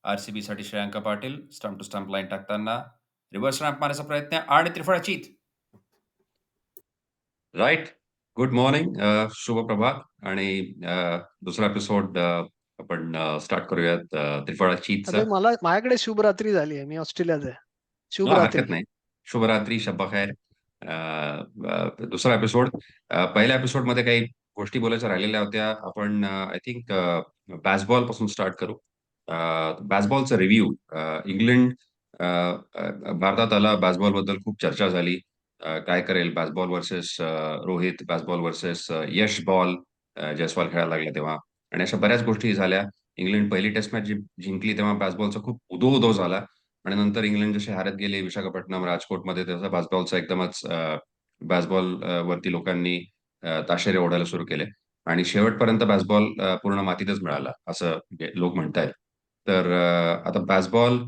RCB साठी Shreyanka Patil stump to stump line टाकताना reverse ramp मारायचा प्रयत्न आणि त्रिफळाचीत. राईट. गुड मॉर्निंग, शुभ प्रभात आणि दुसरा एपिसोड आपण स्टार्ट करूयात त्रिफळाचीतचा. माझ्याकडे शुभ रात्री झाली आहे. मी ऑस्ट्रेलियात आहे. शुभ रात्री. हरकत नाही. शुभरात्री, शब्बा खैर. दुसरा एपिसोड. पहिल्या एपिसोड मध्ये काही गोष्टी बोलायच्या राहिलेल्या होत्या. आपण आय थिंक बॅसबॉल पासून स्टार्ट करू. बॅसबॉलचा रिव्ह्यू. इंग्लंड भारतात आला. बॅसबॉल बद्दल खूप चर्चा झाली. काय करेल Bazball versus Rohit, Bazball versus Yash ball Jaiswal खेळायला लागला तेव्हा, आणि अशा बऱ्याच गोष्टी झाल्या. इंग्लंड पहिली टेस्ट मॅच जिंकली तेव्हा बॅसबॉलचा खूप उदो झाला, आणि नंतर इंग्लंड जसे हारत गेले विशाखापट्टणम, राजकोटमध्ये, तसं बॅसबॉलचा एकदमच बॅसबॉल वरती लोकांनी ताशेरे ओढायला सुरू केले, आणि शेवटपर्यंत बॅसबॉल पूर्ण मातीतच मिळाला असं लोक म्हणतायत. तर आता बॅसबॉल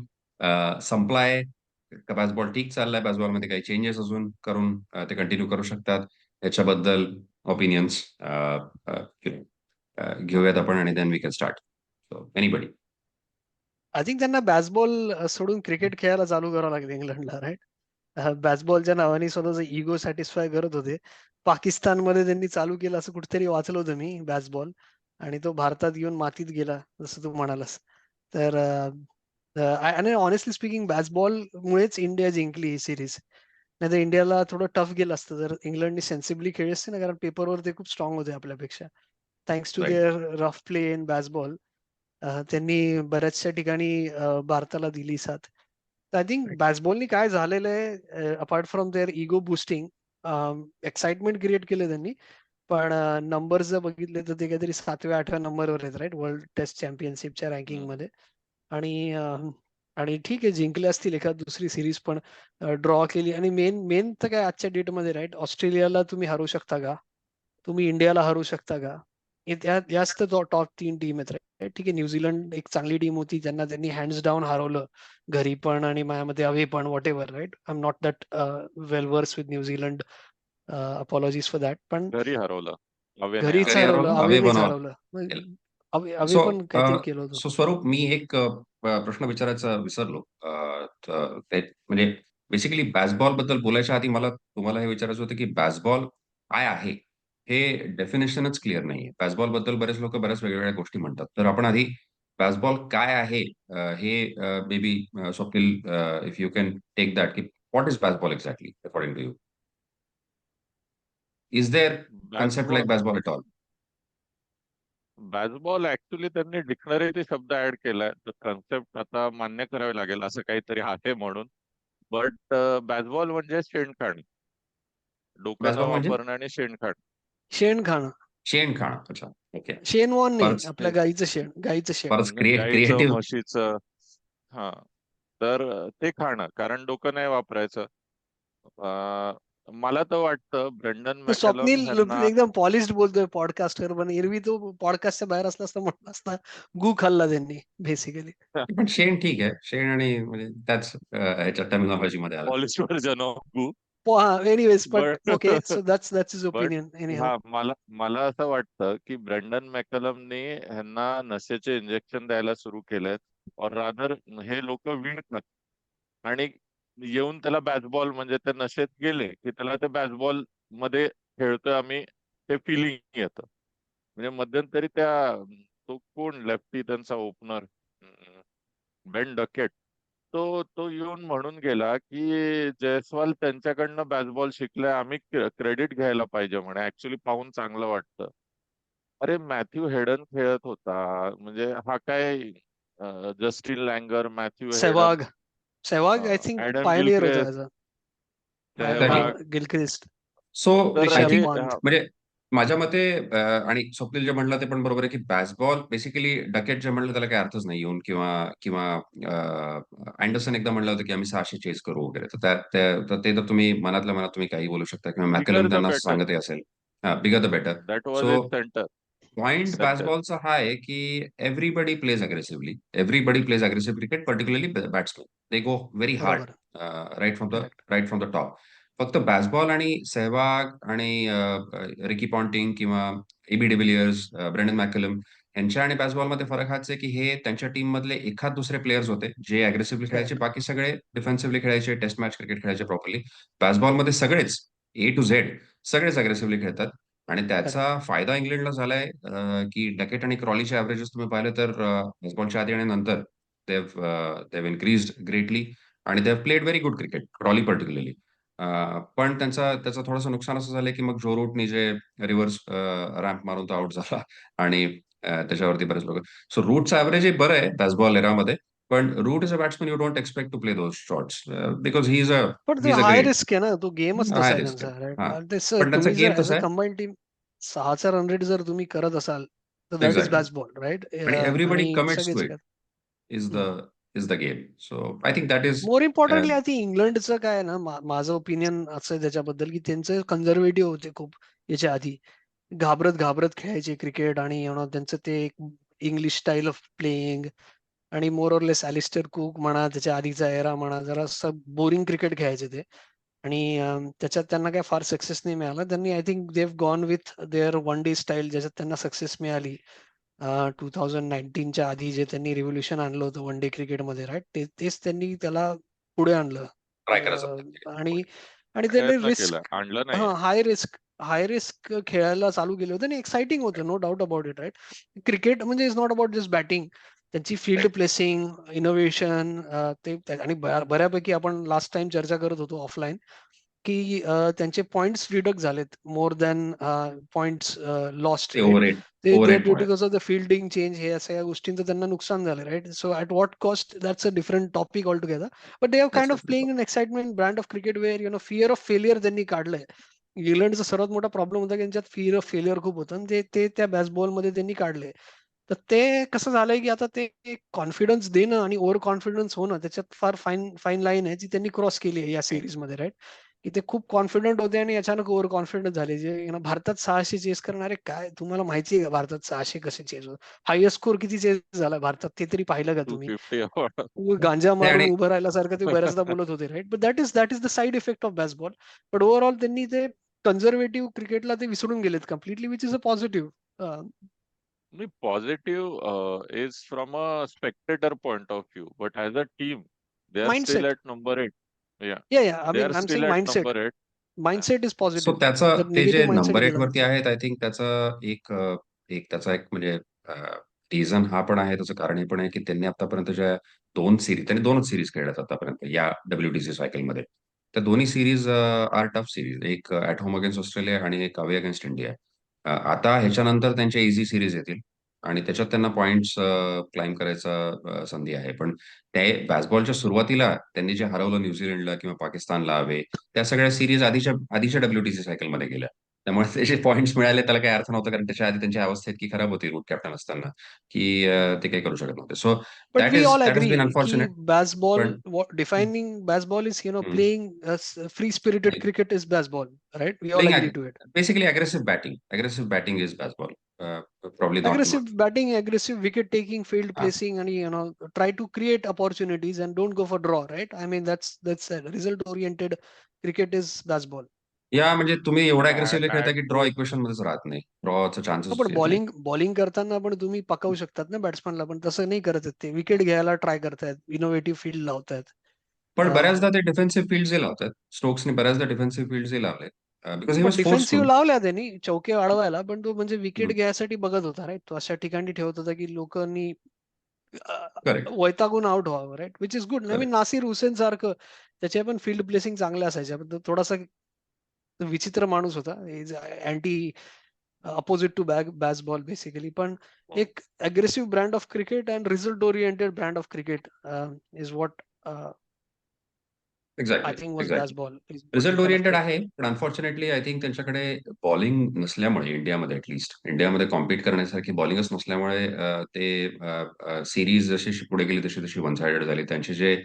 संपलाय का बॅसबॉल ठीक चाललाय, बॅसबॉलमध्ये काही चेंजेस अजून करून ते कंटिन्यू करू शकतात, याच्याबद्दल ओपिनियन्स घेऊयात आपण, आणि then we can start. So anybody. I think त्यांना बॅसबॉल सोडून क्रिकेट खेळायला चालू करावं लागेल इंग्लंडला, राईट? बॅसबॉलच्या नावाने स्वतःचा इगो सॅटिस्फाय करत होते. पाकिस्तानमध्ये त्यांनी चालू केलं असं कुठेतरी वाचलं होतं मी, बॅसबॉल, आणि तो भारतात येऊन मातीत गेला जसं तू म्हणालास. तर आणि ऑनेस्टली स्पीकिंग बॅसबॉल मुळेच इंडिया जिंकली ही सिरीज. नाही तर इंडियाला थोडं टफ गेलं असतं जर इंग्लंडने सेन्सिबली खेळले असते ना, कारण पेपरवर ते खूप स्ट्रॉंग होते आपल्यापेक्षा. Thanks to their rough play in Bazball त्यांनी बऱ्याचशा ठिकाणी भारताला दिली साथ. आय थिंक बॅसबॉलनी काय झालेलं आहे, apart from their ego boosting, excitement create केले त्यांनी. पण नंबर्स जर बघितले तर ते काहीतरी 7व्या-8व्या नंबरवर आहेत, राईट, वर्ल्ड टेस्ट चॅम्पियनशिपच्या रँकिंग मध्ये. आणि ठीक आहे, जिंकले असतील एखाद दुसरी सिरीज, पण ड्रॉ केली. आणि मेन मेन तर काय आजच्या डेटमध्ये, राईट, ऑस्ट्रेलियाला तुम्ही हरू शकता का? तुम्ही इंडियाला हरू शकता का? याच तर टॉप 3 टीम आहेत, राईट? ठीक आहे, न्यूझीलंड एक चांगली टीम होती, ज्यांना त्यांनी हँड्स डाऊन हरवलं, घरी पण आणि माझ्यामध्ये अवे पण, whatever, right. I am not that well versed with New Zealand, apologies for that. पण घरी हरवलं, घरीच हरवलं, अवेनेच हरवलं. अवे पण काहीतरी केलं होतं. सो स्वरूप, मी एक प्रश्न विचारायचा विसरलो. म्हणजे बेसिकली बॅसबॉल बद्दल बोलायच्या आधी मला तुम्हाला हे विचारायचं होतं की बॅसबॉल काय आहे हे डेफिनेशनच क्लिअर नाहीये. बॅसबॉल बद्दल बरेच लोक बऱ्याच वेगवेगळ्या गोष्टी म्हणतात. तर आपण आधी बॅसबॉल काय आहे हे maybe Swapnil, if you can take that, की what is Bazball exactly according to you? Is there concept like Bazball at all? Bazball actually त्यांनी डिक्शनरीचे शब्द ऍड केलाय, तर कन्सेप्ट आता मान्य करावे लागेल असं काहीतरी आहे म्हणून. बट बॅसबॉल म्हणजे शेणखाण, डोक्याला बॅसबॉल म्हणजे वापरणं आणि शेणखाण. शेण खाणं. शेण खाणं. अच्छा, ओके. शेण वॉन नाही, परत आपल्या गाईचं शेण, गाईचं शेण. परत गाईचं, क्रिएटिव्ह. म्हशीचं. हा, तर ते खाणं, कारण डोकं नाही वापरायचं. मला तर वाटतं ब्रेंडन मॅकलम स्वप्नील ह्यांना एकदम पॉलिश्ड बोलतोय पॉडकास्टवर, पण एरवी तो पॉडकास्टच्या बाहेर असला असता म्हटलं असता गु खाल्ला त्यांनी बेसिकली. पण शेण ठीक आहे, शेण आणि म्हणजे त्याच ह्याच्या टर्मिनॉलॉजी मध्ये आलं. Polish version of goo. Anyways, but but okay, so that's his but opinion. Anyhow, हा, मला असं वाटतं की ब्रेंडन मॅकलमने ह्यांना नशेचे इंजेक्शन द्यायला सुरू केलेत, और रादर हे लोक विणतात आणि येऊन त्याला बॅसबॉल, म्हणजे ते नशेत गेले की त्याला ते बॅसबॉल मध्ये खेळतोय आम्ही, हे फिलिंग येतं. म्हणजे मध्यंतरी तो कोण लेफ्टी त्यांचा ओपनर, बेन डकेट, तो येऊन म्हणून गेला की जयस्वाल त्यांच्याकडनं बॅसबॉल शिकलाय, आम्ही क्रेडिट घ्यायला पाहिजे म्हणे. ऍक्च्युली पाहून चांगलं वाटतं. अरे मॅथ्यू हेडन खेळत होता, म्हणजे हा काय, Justin Langer, Matthew Hayden, Sehwag I think Adam pioneer होता Gilchrist, as Sehwag. Gilchrist. So तर आय ऋषभ थिंक, पंत. म्हणजे माझ्या मते, आणि स्वप्नील जे म्हणलं ते पण बरोबर आहे, की बॅसबॉल बेसिकली डकेट जे म्हणलं त्याला काही अर्थच नाही येऊन, किंवा किंवा अँडरसन एकदा म्हणलं होतं की आम्ही 600 चेस करू वगैरे. तर ते तर तुम्ही मनातल्या मनात तुम्ही काही बोलू शकता, किंवा बिगर मॅकलम द त्यांना बेटर, सांगतही असेल. Bigger the better. That was so in centre. Point बॅसबॉलचा हा आहे की everybody plays aggressively, everybody plays aggressive cricket, particularly batsman. They go very hard, बरोबर. Correct. Right from the top. फक्त बॅसबॉल आणि सेहवाग आणि रिकी पॉन्टिंग किंवा एबी डिव्हिलियर्स, ब्रेंडन मॅकलम, ह्यांच्या आणि बॅसबॉलमध्ये फरक हाच आहे की हे त्यांच्या टीम मधले एखाद दुसरे प्लेयर्स होते जे अग्रेसिव्हली खेळायचे, करेक्ट. बाकी सगळे डिफेन्सिव्हली खेळायचे, टेस्ट मॅच क्रिकेट खेळायचे प्रॉपरली. बॅसबॉलमध्ये सगळेच A to Z सगळेच अग्रेसिव्हली खेळतात आणि करेक्ट. त्याचा फायदा इंग्लंडला झालाय की डकेट आणि क्रॉलीचे ऍव्हरेजेस तुम्ही पाहिले तर बॅसबॉलच्या आधी आणि नंतर देव इन्क्रीज्ड ग्रेटली आणि they've played very good cricket, Crawley particularly. पण त्याचं थोडंसं नुकसान असं झालं की मग जो रूटनी जे रिव्हर्स रॅम्प मारून तो आउट झाला आणि त्याच्यावरती बरेच लोक. सो रूटचं ॲव्हरेज बरं आहे बॅसबॉल एरामध्ये, पण Root is a batsman you don't expect to play those shots because पण ही ते is a high great risk आहे ना, तो गेमच तसा हाय आहे रिस्क त्यांचा, आहे. राईट? हा, आणि पण त्यांचा तुम्ही जर गेम ऍज अ तसा आहे. कंबाईन टीम 6चा रन रेट जर तुम्ही करत असाल तर that is exactly. Bazball, right? आणि एव्हरीबडी आणि कमिट्स टू सगळेच इट काय. Is the is the game. So I think that is more importantly I think इंग्लंडचं काय आहे ना, माझं ओपिनियन असं आहे त्याच्याबद्दल की त्यांचे कन्झर्वेटिव्ह होते खूप याच्या आधी. घाबरत घाबरत खेळायचे क्रिकेट आणि त्यांचं ते इंग्लिश स्टाईल ऑफ प्लेइंग आणि मोर ऑर लेस ॲलिस्टर कुक म्हणा, त्याच्या आधीचा एरा म्हणा, जरा असं बोरिंग क्रिकेट खेळायचे ते. आणि त्याच्यात त्यांना काय फार सक्सेस नाही मिळाला. त्यांनी I think Dev gone with their one day style, ज्याच्यात त्यांना सक्सेस मिळाली. 2019च्या आधी जे त्यांनी रिव्होल्युशन आणलं होतं वन डे क्रिकेटमध्ये, राईट? तेच त्यांनी त्याला पुढे आणलं. ट्राय करायचा प्रयत्न आणि केला. आणि त्यांनी प्रयत्न केला, रिस्क, आणलं हा, नाहीये. हाय रिस्क खेळायला चालू केले होते आणि एक्साइटिंग होतं, no doubt about it, right? Cricket म्हणजे is not about just batting. त्यांची फील्ड प्लेसिंग, इनोव्हेशन, आणि बऱ्यापैकी आपण लास्ट टाइम चर्चा करत होतो ऑफलाईन की त्यांचे पॉइंट्स डिडक्ट झालेत मोर दॅन पॉइंट्स लॉस्ट, ते राईट? ते over because of the fielding change, हे सगळ्या गोष्टींचं त्यांना नुकसान झालं, right? So at what cost, that's a different topic all together. But they have kind of playing an excitement brand of cricket where fear of failure त्यांनी काढलंय. इंग्लंडचा सर्वात मोठा प्रॉब्लेम होता की त्यांच्यात फिअर ऑफ फेलियर खूप होतं आणि ते त्या बॅसबॉलमध्ये त्यांनी काढले. तर ते कसं झालंय की आता ते कॉन्फिडन्स देणं आणि ओव्हर कॉन्फिडन्स होणं, त्याच्यात फार फाईन फाईन लाईन आहे जी त्यांनी क्रॉस केली आहे या सिरीजमध्ये, राईट? की ते खूप कॉन्फिडंट होते आणि अचानक ओव्हर कॉन्फिडंट झाले. जे भारतात 600 चेस करणारे, काय तुम्हाला माहिती आहे का भारतात 600 कसे चेस होतात? हायेस्ट स्कोर किती चेस झाला भारतात ते तरी पाहिलं का तुम्ही? 250 गांजा नाही मारून आणि उभं राहिल्यासारखं ते बऱ्याचदा बोलत होते, right? But that is the side effect of Bazball. But overall त्यांनी ते कन्झर्वेटिव्ह क्रिकेटला ते विसरून गेलेत completely, which is a positive. नाही, positive is from a spectator point of view, but as a team they are still mindset. At number 8. Yeah, yeah yeah I they are mean I am still saying at mindset. Number 8. Mindset is so positive. त्याचं जर ते जे negative mindset number 8 गेला तर. वरती आहेत, I think त्याचं एक त्याचा एक म्हणजे रिझन हा पण आहे, त्याचं कारण हे पण आहे की त्यांनी आतापर्यंतच्या त्यांनी दोनच सिरीज खेळल्यात आतापर्यंत या WTC सायकलमध्ये. त्या दोन्ही सिरीज आर टफ सिरीज, एक ॲट होम अगेन्स्ट ऑस्ट्रेलिया आणि एक अवे अगेन्स्ट इंडिया. आता ह्याच्यानंतर त्यांच्या इझी सिरीज येतील आणि त्याच्यात त्यांना पॉइंट्स क्लाइम करायचा संधी आहे. पण ते बॅसबॉलच्या सुरुवातीला त्यांनी जे हरवलं न्यूझीलंडला किंवा पाकिस्तानला हवे, त्या सगळ्या सिरीज आधीच्या WTC सायकलमध्ये गेल्या. त्यामुळे ते जे पॉइंट्स मिळाले त्याला काही अर्थ नव्हता, कारण त्याच्या आधी त्यांची अवस्था इतकी खराब होती रूट कॅप्टन असताना की ते काही करू शकत नव्हते. So But we all that is been agree कि अनफॉर्च्युनेट. baseball, पण defining baseball is हम्म, playing free-spirited cricket is baseball, right? We all agree playing to it. Basically aggressive batting is Bazball, probably Aggressive not. batting, aggressive wicket taking, field placing, and try to create opportunities and don't go for draw, right? I mean that's result-oriented cricket is baseball. या म्हणजे तुम्ही एवढा aggressively खेळता at की draw both. Equation मध्येच राहत नाही, ड्रॉचा हो, चान्सेस पण येत नाही. बॉलिंग करताना पण तुम्ही पकवू शकतात ना बॅट्समनला, पण तसं नाही करत आहेत ते. विकेट घ्यायला ट्राय करतायत, इनोव्हेटिव्ह फील्ड लावतायत. पण बऱ्याचदा ते डिफेन्सिव्ह फील्ड्सही लावतात. स्टोक्सने बऱ्याचदा डिफेन्सिव्ह फील्ड्सही लावले बिकॉज ही पण वॉज डिफेन्सिव्ह फोर्सफुल. लावल्या त्यांनी चौके अडवायला, पण तो म्हणजे विकेट घ्यायसाठी बघत होता, राईट? तो अशा ठिकाणी ठेवत होता की लोकांनी करेक्ट, वैतागून आउट व्हावं, right? Which is good. I mean correct. Nasser Hussain सारखं त्याचे पण फील्ड प्लेसिंग चांगल्या असायच्या, पण तो थोडासा विचित्र माणूस होता. Is anti opposite to Bazball basically. पण एक aggressive brand of cricket and result oriented brand of cricket is what I exactly, think was exactly. Bazball, is what result oriented recollected. आहे, पण अनफॉर्च्युनेटली आय थिंक त्यांच्याकडे bowling नसल्यामुळे इंडियामध्ये at least इंडियामध्ये compete करण्यासारखी बॉलिंगच नसल्यामुळे ते सिरीज जशी पुढे गेली तशी तशी वन साइडेड झाली. त्यांचे जे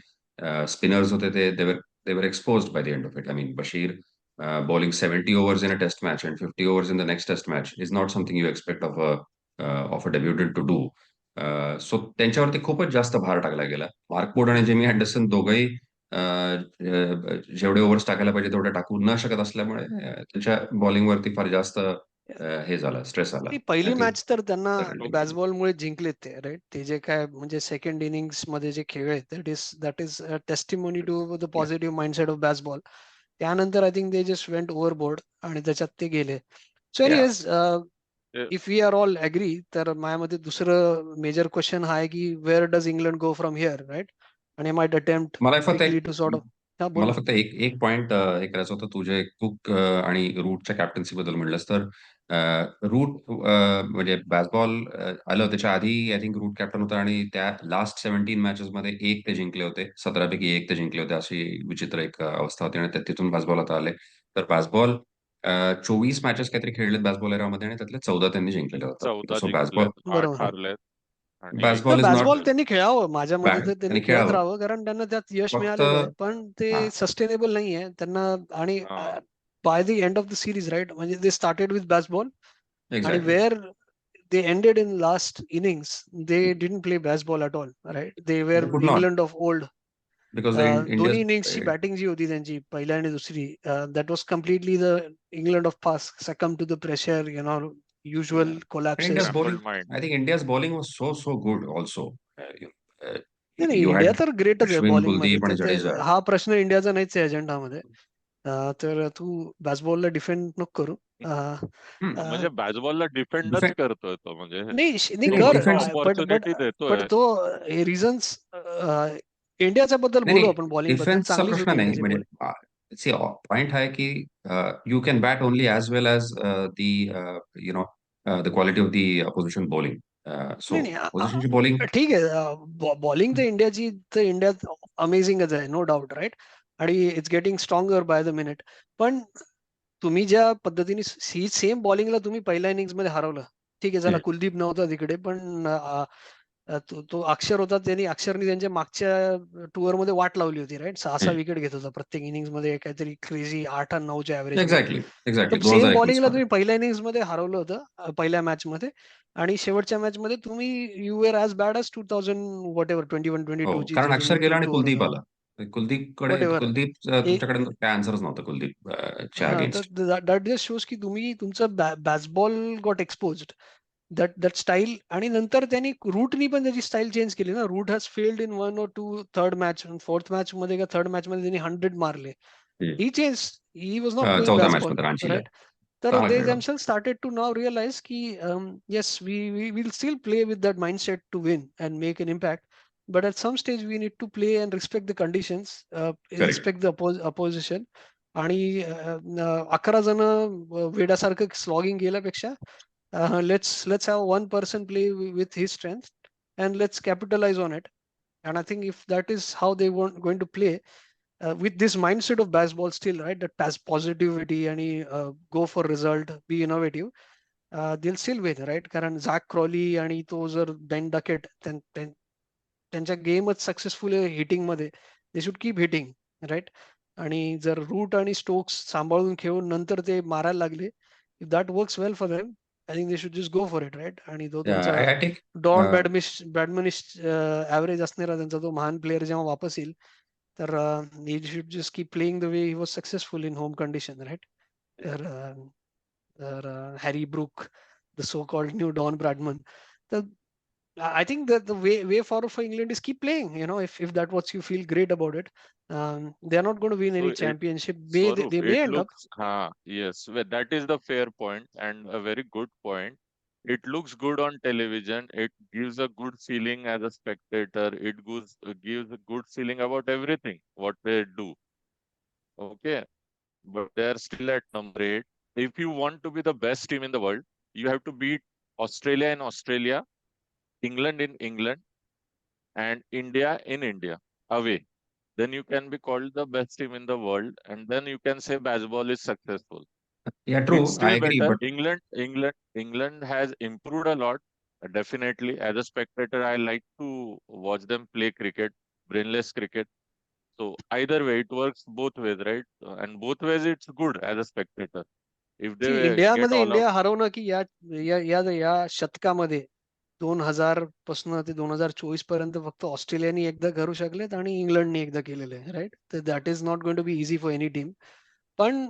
स्पिनर्स होते ते they were exposed by the end of it. I mean Bashir bowling 70 overs in a test match and 50 overs in the next test match is not something you expect of a debutant to do. So त्यांच्यावरती खूपच जास्त भार टाकला गेला. Mark Wood आणि Jamie हँडरसन दोघंही जेवढे overs टाकायला पाहिजे तेवढे टाकू न शकत असल्यामुळे त्यांच्या बॉलिंगवरती फार जास्त हे झालं, स्ट्रेस आला. ती पहिली I think मॅच तर त्यांना definitely. बॅसबॉलमुळे जिंकलेत ते, राईट. ते जे काय म्हणजे सेकंड इनिंग्स मध्ये जे खेळ आहेत, that is testimony to the positive mindset of Bazball. त्यानंतर I think they just went overboard आणि त्याच्यात ते गेले. So Yeah. Anyways, if we are all agree, तर माझ्या मते दुसरं मेजर क्वेश्चन हा आहे की where does England go from here, right. आणि माइट अटेम्प्ट मला फक्त क्विकली एक टू सॉर्ट ऑफ. हा, बोल मला ना. फक्त एक पॉइंट हे करायचं होतं. तुझे कुक आणि रूटच्या कॅप्टन्सी बद्दल म्हणलंस तर रूट म्हणजे बॅसबॉल आलं त्याच्या आधी आय थिंक रूट कॅप्टन होता आणि त्या लास्ट 17 मॅचेस मध्ये एक ते जिंकले होते, 17 पैकी एक ते जिंकले होते, अशी विचित्र एक अवस्था होती आणि तिथून बॅसबॉल आता आले. तर बॅसबॉल 24 मॅचेस काहीतरी खेळलेत बॅसबॉल एरामध्ये आणि त्यातले 14 त्यांनी जिंकलेले होतात. 14 सो बॅसबॉल जिंकलेत, 8 बरोबर. हारलेत आणि एक बॅसबॉल इज नॉट बॅसबॉल त्यांनी खेळावं, माझ्या मते बॅड. तर त्यांनी त्यांनी खेळत खेळावं राहावं, कारण त्यांना त्यात यश फक्त. मिळालेलं आहे, पण हा, ते सस्टेनेबल नाही आहे त्यांना. आणि हा, by the end of the series, right, म्हणजे दे स्टार्टेड विथ बॅसबॉल आणि exactly. Where they ended in last innings, they didn't play baseball at all, right. They were They could not England of old. because India's दोन्ही इनिंग्सची batting जी होती त्यांची, पहिल्या आणि दुसरी, that was completely the England of past, succumb to the pressure, yeah. Usual and collapses. India's Crumpled bowling. mind. I think India's bowling was so good also. Uh, नाही नाही, you India had तर ग्रेटच आहे Ashwin, bowling मध्ये, Kuldeep तर आणि ते जडेजा. हा प्रश्न इंडियाचा नाहीच आहे अजेंडामध्ये. तर तू बॅसबॉलला डिफेंड नको करू. अं, म्हणजे बॅसबॉलला डिफेंडच डिफेंड करतोय तो, म्हणजे नाही नाही नाही कर, defence but but opportunity but देतोय. तो रिझन्स, इंडियाच्या बद्दल नाही बोलू नाही आपण, बॉलिंग बद्दल डिफेन्सचा चांगलीच प्रश्न होती नाही इंडियाची म्हणजे बॉलिंग. पॉइंट आहे की you can bat only as well as the you know the quality of the opposition bowling. So नाही नाही, अपोजिशनची बॉलिंग. ठीक आहे, बॉलिंग तर इंडियाची तर इंडियात अमेझिंगच आहे, नो डाऊट, राईट. आणि it's getting stronger by the minute. पण तुम्ही ज्या पद्धतीने ही सेम बॉलिंगला तुम्ही पहिल्या इनिंग्स मध्ये हरवलं, ठीक आहे, चला कुलदीप नव्हता तिकडे, पण तो अक्षर होता, त्यांनी अक्षरनी त्यांच्या मागच्या टूर मध्ये वाट लावली होती, राईट. 6-6 विकेट घेत होता प्रत्येक इनिंग्स मध्ये, काहीतरी क्रेझी 8-9च्या ऍव्हरेज मध्ये. एक्झॅक्टली एक्झॅक्टली तर सेम 2019 बॉलिंगला मध्ये. तुम्ही पहिल्या इनिंग्स मध्ये हरवलं होतं, पहिल्या मॅच मध्ये. आणि शेवटच्या मॅच मध्ये तुम्ही you were as bad as 2000 whatever 21-22 हो, ची कारण जी अक्षर गेला आणि टूर कुलदीप होता, आला. कुलदीपकडे व्हॉट एव्हर. तुमच्याकडे काय आन्सरच नव्हता कुलदीप च्या हा, अगेन्स्ट. तर दॅट जस्ट शोज की तुम्ही तुमचं Bazball got exposed, that style. आणि नंतर त्यांनी रूटनी पण त्याची स्टाईल चेंज केली ना. Root has failed in 1 or 2 third match, fourth match मध्ये का थर्ड मॅच मध्ये त्यांनी 100 मारले. He change, he was not playing 14 match Bazball, मध्ये रांचीला राईट. तर चांगला दे खेळला. themselves started to now realize की yes, we will still play with that mindset to win and make an impact, but at some stage we need to play and respect the conditions, correct. respect the opposition. आणि 11 जण वेड्यासारखं slogging गेल्यापेक्षा, let's have one person play with his strength and let's capitalize on it. And I think if that is how they want going to play, with this mindset of baseball still, right, that has positivity and go for result, be innovative, they'll still win, right. कारण zag Crawley आणि तो जर बेन Duckett त्यांच्या गेमच successful आहे hitting मध्ये, they should keep hitting, right. आणि जर route आणि स्टोक्स सांभाळून खेळून नंतर ते मारायला लागले, if that works well for them, I think they should just go for it, right. आणि तो त्यांचा आय टेक. डॉन बॅडमनिस्ट ॲव्हरेज असणारा त्यांचा तो महान प्लेअर जेव्हा वापस येईल, तर he should just keep playing the way he was successful in home condition, right? तर Harry Brook, the so-called new Don Bradman. तर I think that the way forward for England is keep playing. If that what you feel great about it, they are not going to win So any it, championship. Swaroop, They it may end up. looks, yes, that is the fair point and a very good point. It looks good on television. It gives a good feeling as a spectator. It gives a good feeling about everything what they do. Okay, but they are still at number 8. If you want to be the best team in the world, you have to beat Australia in Australia, England in England, and India in India away. Then you can be called the best team in the world, and then you can say baseball is successful. Yeah true, It's I still agree better. But. England has improved a lot. Definitely, as a spectator, I like to watch them play cricket, brainless cricket. So either way, it works both ways, right? And both ways, it's good as a spectator. If See, they get इंडियामध्ये all out, India हरवणं की या शतकामध्ये 2000 पासून ते 2024 पर्यंत फक्त ऑस्ट्रेलियाने एकदा करू शकलेत आणि इंग्लंडने एकदा केलेलं आहे, राईट. तर that is not going to be easy for any team. पण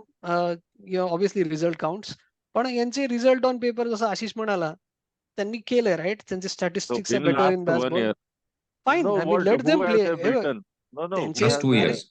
ऑब्विसली रिझल्ट काउंट्स. पण यांचे रिझल्ट ऑन पेपर जसं आशिष म्हणाला त्यांनी केलंय राईट, त्यांचे So statistics are in better in last 1 Bazball. year, fine, no, I mean what, let who them have play. they beaten? No, no, त्यांचे last 2 अरे years.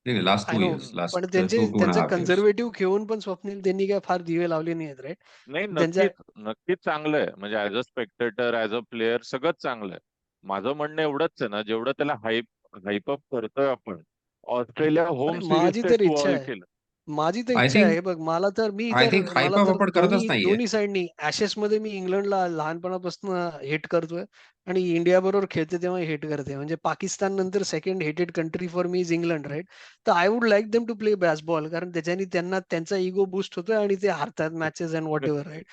नाही, लास्ट आय 2 नो, इयर्स, पण last त्यांचे 2 and त्यांचे half years. Conservative घेऊन पण स्वप्नील त्यांनी काय फार दिवे लावले नाहीत राईट. नाही, त्यांच्या नक्कीच नक्कीच चांगलं आहे. म्हणजे as a spectator, as a player सगळंच चांगलं आहे. माझं म्हणणं एवढंच आहे ना, जेवढं त्याला हाईप अप करतोय आपण, ऑस्ट्रेलिया अरे होम सिरीज माझी ते तर 2 इच्छा ऑल आहे, केलं. माझी तर आय इच्छा थिंक आहे. बघ आय थिंक हायप मला अप तर आपण करतच दोन्ही नाहीये. दोन्ही साईडनी ऍशेस मध्ये मी इंग्लंडला लहानपणापासून हेट करतोय आणि इंडिया बरोबर खेळते तेव्हा हेट करते. म्हणजे पाकिस्तान नंतर second hated country for me is England right. तर I would like them to play Bazball, कारण त्याच्याने त्यांना त्यांचा इगो बूस्ट होतोय आणि ते हारतात matches and whatever right.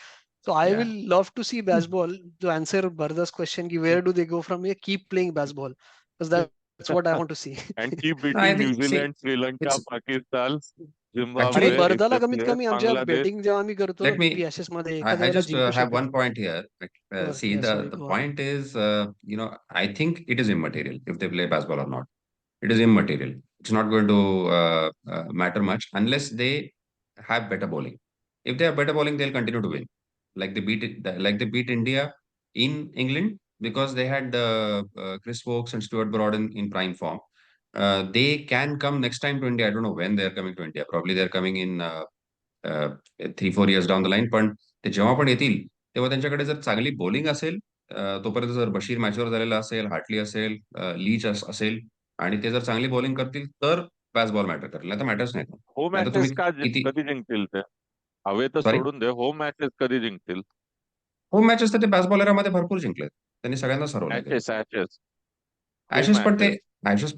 So I या will love to see baseball. To answer Bharda's question, ki where do they go from here? Keep playing baseball, because that's what I want to see. And keep I beating think C New Zealand, Sri Lanka, it's Pakistan, आणि actually Zimbabwe, बर्दाला इतके कमीत player, कमी आमच्या Bangladesh. Betting जेव्हा आम्ही करतो ना let me BP Ashes मध्ये I, एखाद्या I वेळेला just जिंकू have शकतो. one point here. See, Yeah, sorry, the go on. point is, I think it is immaterial if they play basketball or not. It is immaterial. It's not going to matter much unless they have better bowling. If they have better bowling, they'll continue to win. Like they beat India in England because they had Chris Wokes and Stuart Broad in prime form. They can come next time to India. I don't know when they're coming to India. Probably they're coming in 3-4 years down the line. पण ते जेव्हा पण येतील तेव्हा त्यांच्याकडे जर चांगली bowling असेल, तोपर्यंत जर बशीर मॅचवर झालेला असेल, हार्टली असेल, लीच असेल आणि ते जर चांगली बॉलिंग करतील तर बॅसबॉल मॅटर करेल, नाही तर मॅटर्स नाही. होम नाही तर मॅचेस तुम्ही किती कधी जिंकतील ते? हवे तर सॉरी सोडून दे, होम मॅचेस कधी जिंकतील? होम मॅचेस तर ते बॅसबॉल एरामध्ये भरपूर जिंकलेत. त्यांनी सगळ्यांना हरवलंय ते. ऍशेस होम ऍशेस पण ते मॅचेस.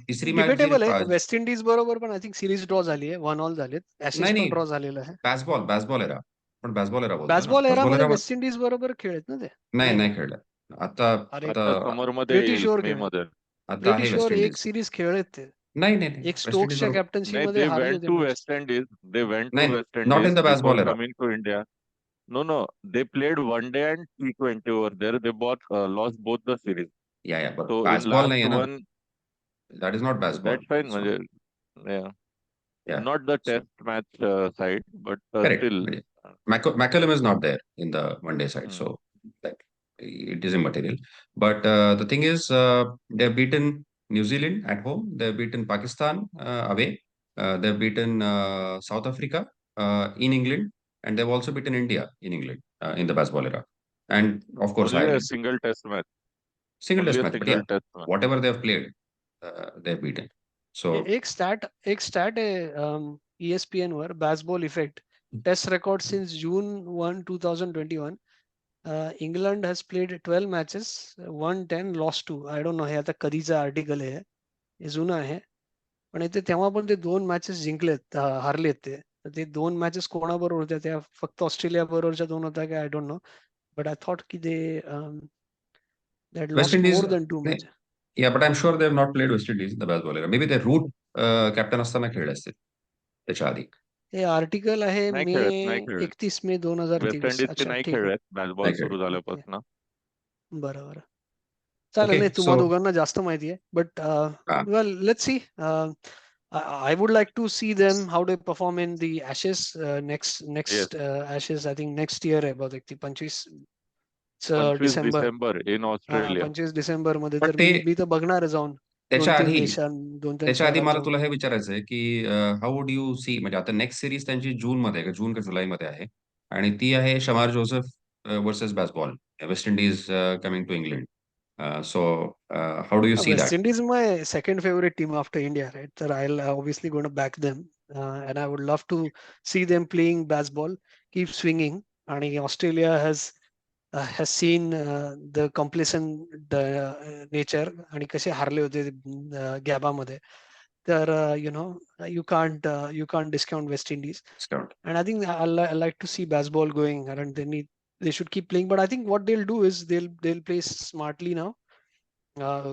तिसरी मॅच जी डिबेटेबल आहे. वेस्ट इंडिज बरोबर पण आय थिंक सिरीज ड्रॉ झाली आहे, 1-1 झालेत. ऍशेस नाही पण नाही ड्रॉ झालेला आहे. Bazball era. पण बॅसबॉल एरा बोलतोय ना, बॅसबॉल बॅसबॉल एरामध्ये एरा. वेस्ट इंडिज बरोबर खेळत ना ते, नाही नाही का? नाही खेळलं. आता अरे आता आता समर मध्ये प्रिटी येईल, शुअर मे खेळ, मध्ये. आता प्रिटी आहे वेस्ट शुअर एक इंडिज. सिरीज खेळलेत ते. नाही नाही नाही एक वेस्ट इंडिज स्टोक्सच्या बरोबर. कॅप्टन्सी नाही, मध्ये हारले होते मॅच. दे वेंट टू नाही, West not in Indies the before Bazball era. Coming to India. No, no, they played one day and T20 over there. They both lost both the series. या So in Bazball नाही last आहे ना. one, that is not Bazball. that's fine. म्हणजे, yeah, या not the test match side, but correct. still. म्हणजे McCallum is not there in the one day side, Hmm. so like it is immaterial. But the thing is, they have beaten New Zealand at home. They have beaten Pakistan away. They have beaten South Africa in England, and they have also beaten India in England in the baseball era. And of course, Only a Ireland. single test match. Single Only test a match, but yeah, single test match. whatever they have played, they have beaten. So एक stat आहे ESPN वर, Bazball effect. Test record since June 1, 2021. England has played 12 matches, won 10, lost 2. I don't know हे आता कधीचं article आहे, हे जुनं आहे. पण इथे तेव्हा पण ते 2 मॅचेस जिंकलेत, हारलेत ते. तर ते 2 मॅचेस कोणाबरोबर होत्या? त्या फक्त ऑस्ट्रेलिया बरोबरच्या 2 होत्या का, I don't know. But I thought की they that West lost Indies, more than 2 matches. yeah, but I'm sure they have not played West Indies in the baseball era. Maybe the root captain असताना खेळले असतील त्याच्या आधी. हे article आहे नाही मे खेळत, नाही खेळत. 31 मे वेस्ट 2023. इंडिजचे अच्छा नाही ठीक आहे. खेळलेत बॅसबॉल नाही खेळले. सुरू ओके, झाल्यापासून. बरं बरं. चालेल, ओके नाही तुम्हा सो दोघांना जास्त माहिती आहे. But well, let's see. I would like to see them how they perform in the Ashes yes, next Ashes. I think next year आहे बहुतेक ती 25 25 December. December in Australia. 25 December मध्ये. पण तर ते मी तर बघणार आहे जाऊन त्याच्या 2-3 आधी देशां 2-3 त्याच्या आधी शहरात मला जाऊन. तुला हे विचारायचं आहे की हाऊ वुड यू सी, म्हणजे आता नेक्स्ट सिरीज त्यांची जून मध्ये का जून का जुलैमध्ये आहे आणि ती आहे Shamar Joseph versus Bazball, West Indies coming to England. So how do you see West that? Indies my second favorite team after India, right? So I'll obviously going to back them, and I would love to see them playing baseball, keep swinging. And Australia has seen the complacent nature आणि कसे हारले होते गॅबामध्ये. तर you can't discount West Indies. And I think I like to see baseball going, and they should keep playing. But I think what they'll do is they'll play smartly now.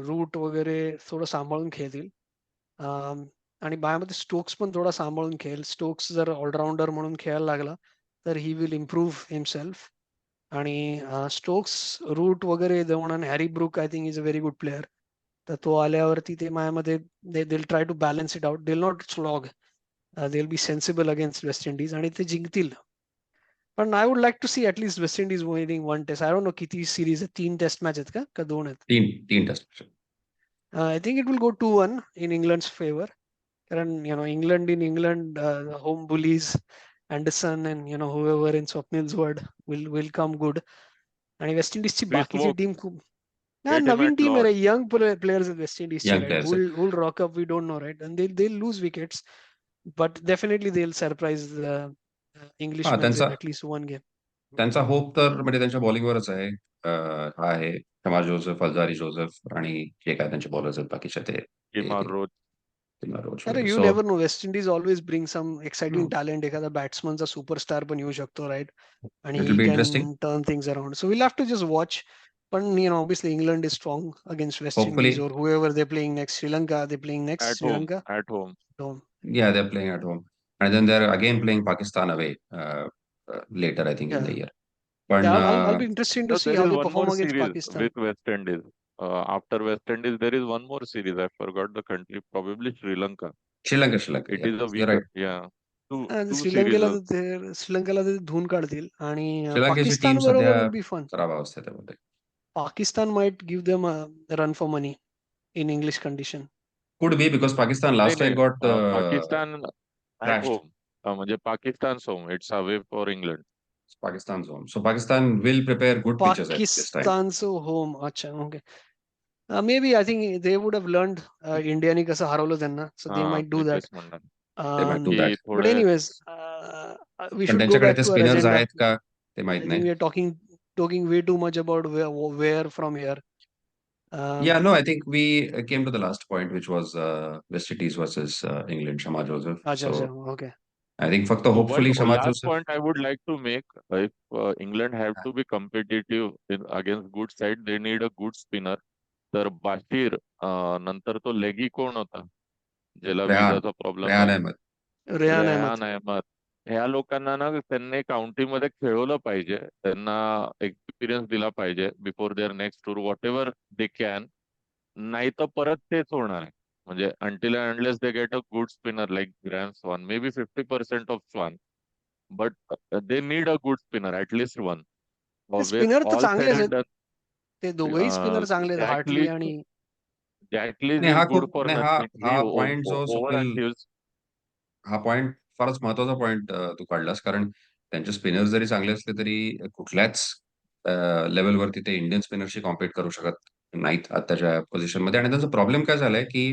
Root वगैरे थोडं सांभाळून खेळतील. आणि माझ्यामध्ये Stokes पण थोडा सांभाळून खेळेल. स्टोक्स जर ऑलराऊंडर म्हणून खेळायला लागला तर ही विल इम्प्रूव्ह हिमसेल्फ. आणि स्टोक्स, रूट वगैरे देऊन, आणि Harry Brook I think is a very good player. तर तो आल्यावरती ते माझ्यामध्ये they try to balance it out. They not slog, they will be sensible against West Indies आणि ते जिंकतील. पण I would like to see at least West Indies winning one test. I don't know किती सिरीज आहे, 3 test match आहेत का 2 आहेत? तीन test. I think it will go 2-1 in England's favour. कारण England home bullies, Anderson and whoever in Swapnil's word will come good. आणि waste इंडिजची Chris बाकीची Woke team खूप get him Naveen at team आहे loss. रे, young players आहेत waste इंडिजचे, young right? Players आहेत. Who'll rock up, we don't know, right? And they'll lose wickets, but definitely they'll surprise the Englishmen त्यांचा in at least one game. त्यांचा hope तर म्हणजे त्यांच्या बॉलिंगवरच आहे. हा आहे शमा जोसेफ, अल्जारी जोसेफ आणि जे काय त्यांचे बॉलर्स आहेत बाकीचे ते Kimar Roach. रोज अरे वगैरे. You so never know, West Indies always bring some exciting talent. एखादा बॅट्समनचा सुपरस्टार पण येऊ शकतो, राईट? आणि it will he be interesting. Can turn things around. So will have to just watch. पण obviously England is strong against West hopefully Indies, or whoever they're playing next. Sri Lanka, they're playing next. At Sri home. Lanka. At home. Home. yeah, they're playing at home and then they're again playing Pakistan away later I think in the Yeah. year. पण Yeah, I'll be interested to No, see there how is they one perform more against series Pakistan. with West Indies. After West Indies, there is one more series. I forgot the country. Probably Sri Lanka. Sri Lanka It yeah, is a you're weaker. right. Yeah. Two series. श्रीलंकेला श्रीलंकेला ते धुवून काढतील. आणि श्रीलंकेची team Pakistan सध्या बरोबर will be fun. खराब अवस्थेत आहे बहुतेक. Pakistan might give them a run for money in English condition. Could be because Pakistan नाही last नाही. time got Pakistan at thrashed. home. म्हणजे Pakistan home. It's away for England. Pakistan's home, so Pakistan will prepare good pitches at this time. Pakistan's home. अच्छा, okay. Maybe I think they would have learned इंडियानी कसं हरवलं त्यांना, so they हा, might me do that. तेच म्हणणार They might do that. की But थोडे anyways, we पण should go त्यांच्याकडे back ते to our स्पिनर्स agenda. आहेत का ते माहित I think नाही. we are talking way too much about where from here. Yeah, no, I think we came to the last point, which was West Indies versus England, Shama Joseph. अच्छा, So okay. I think फक्त So one hopefully Shama last Joseph. point I would like to make, if England have to be competitive against good side, they need a good spinner. तर बाशीर नंतर तो लेगी कोण होता ज्याला Rehan विजाचा problem Rehan झाला, अहमद. रेहान अहमद. रेहान अहमद. ह्या लोकांना ना त्यांनी काउंटीमध्ये खेळवलं पाहिजे, त्यांना एक्सपिरियन्स दिला पाहिजे before their next tour whatever they can. नाही तर परत तेच होणार आहे. म्हणजे until unless they get a good spinner like Graeme Swann, maybe 50% of Swann, but they need a good spinner, at least one. With spinner तर all said चांगलेच आहेत. and done, ते दोघंही स्पिनर चांगले आहेत, Jack हार्टली Leach, आणि Jack Leach नाही is हा good खूप for नाही हा nothing. हा He पॉइंट जो स्वप्नील overachieves. हा पॉइंट फारच महत्वाचा पॉइंट तू काढलास, कारण त्यांचे स्पिनर्स जरी चांगले असले तरी कुठल्याच लेवलवरती ते इंडियन स्पिनरशी कॉम्पीट करू शकत नाहीत आताच्या पोझिशनमध्ये. आणि त्यांचा प्रॉब्लेम काय झालाय की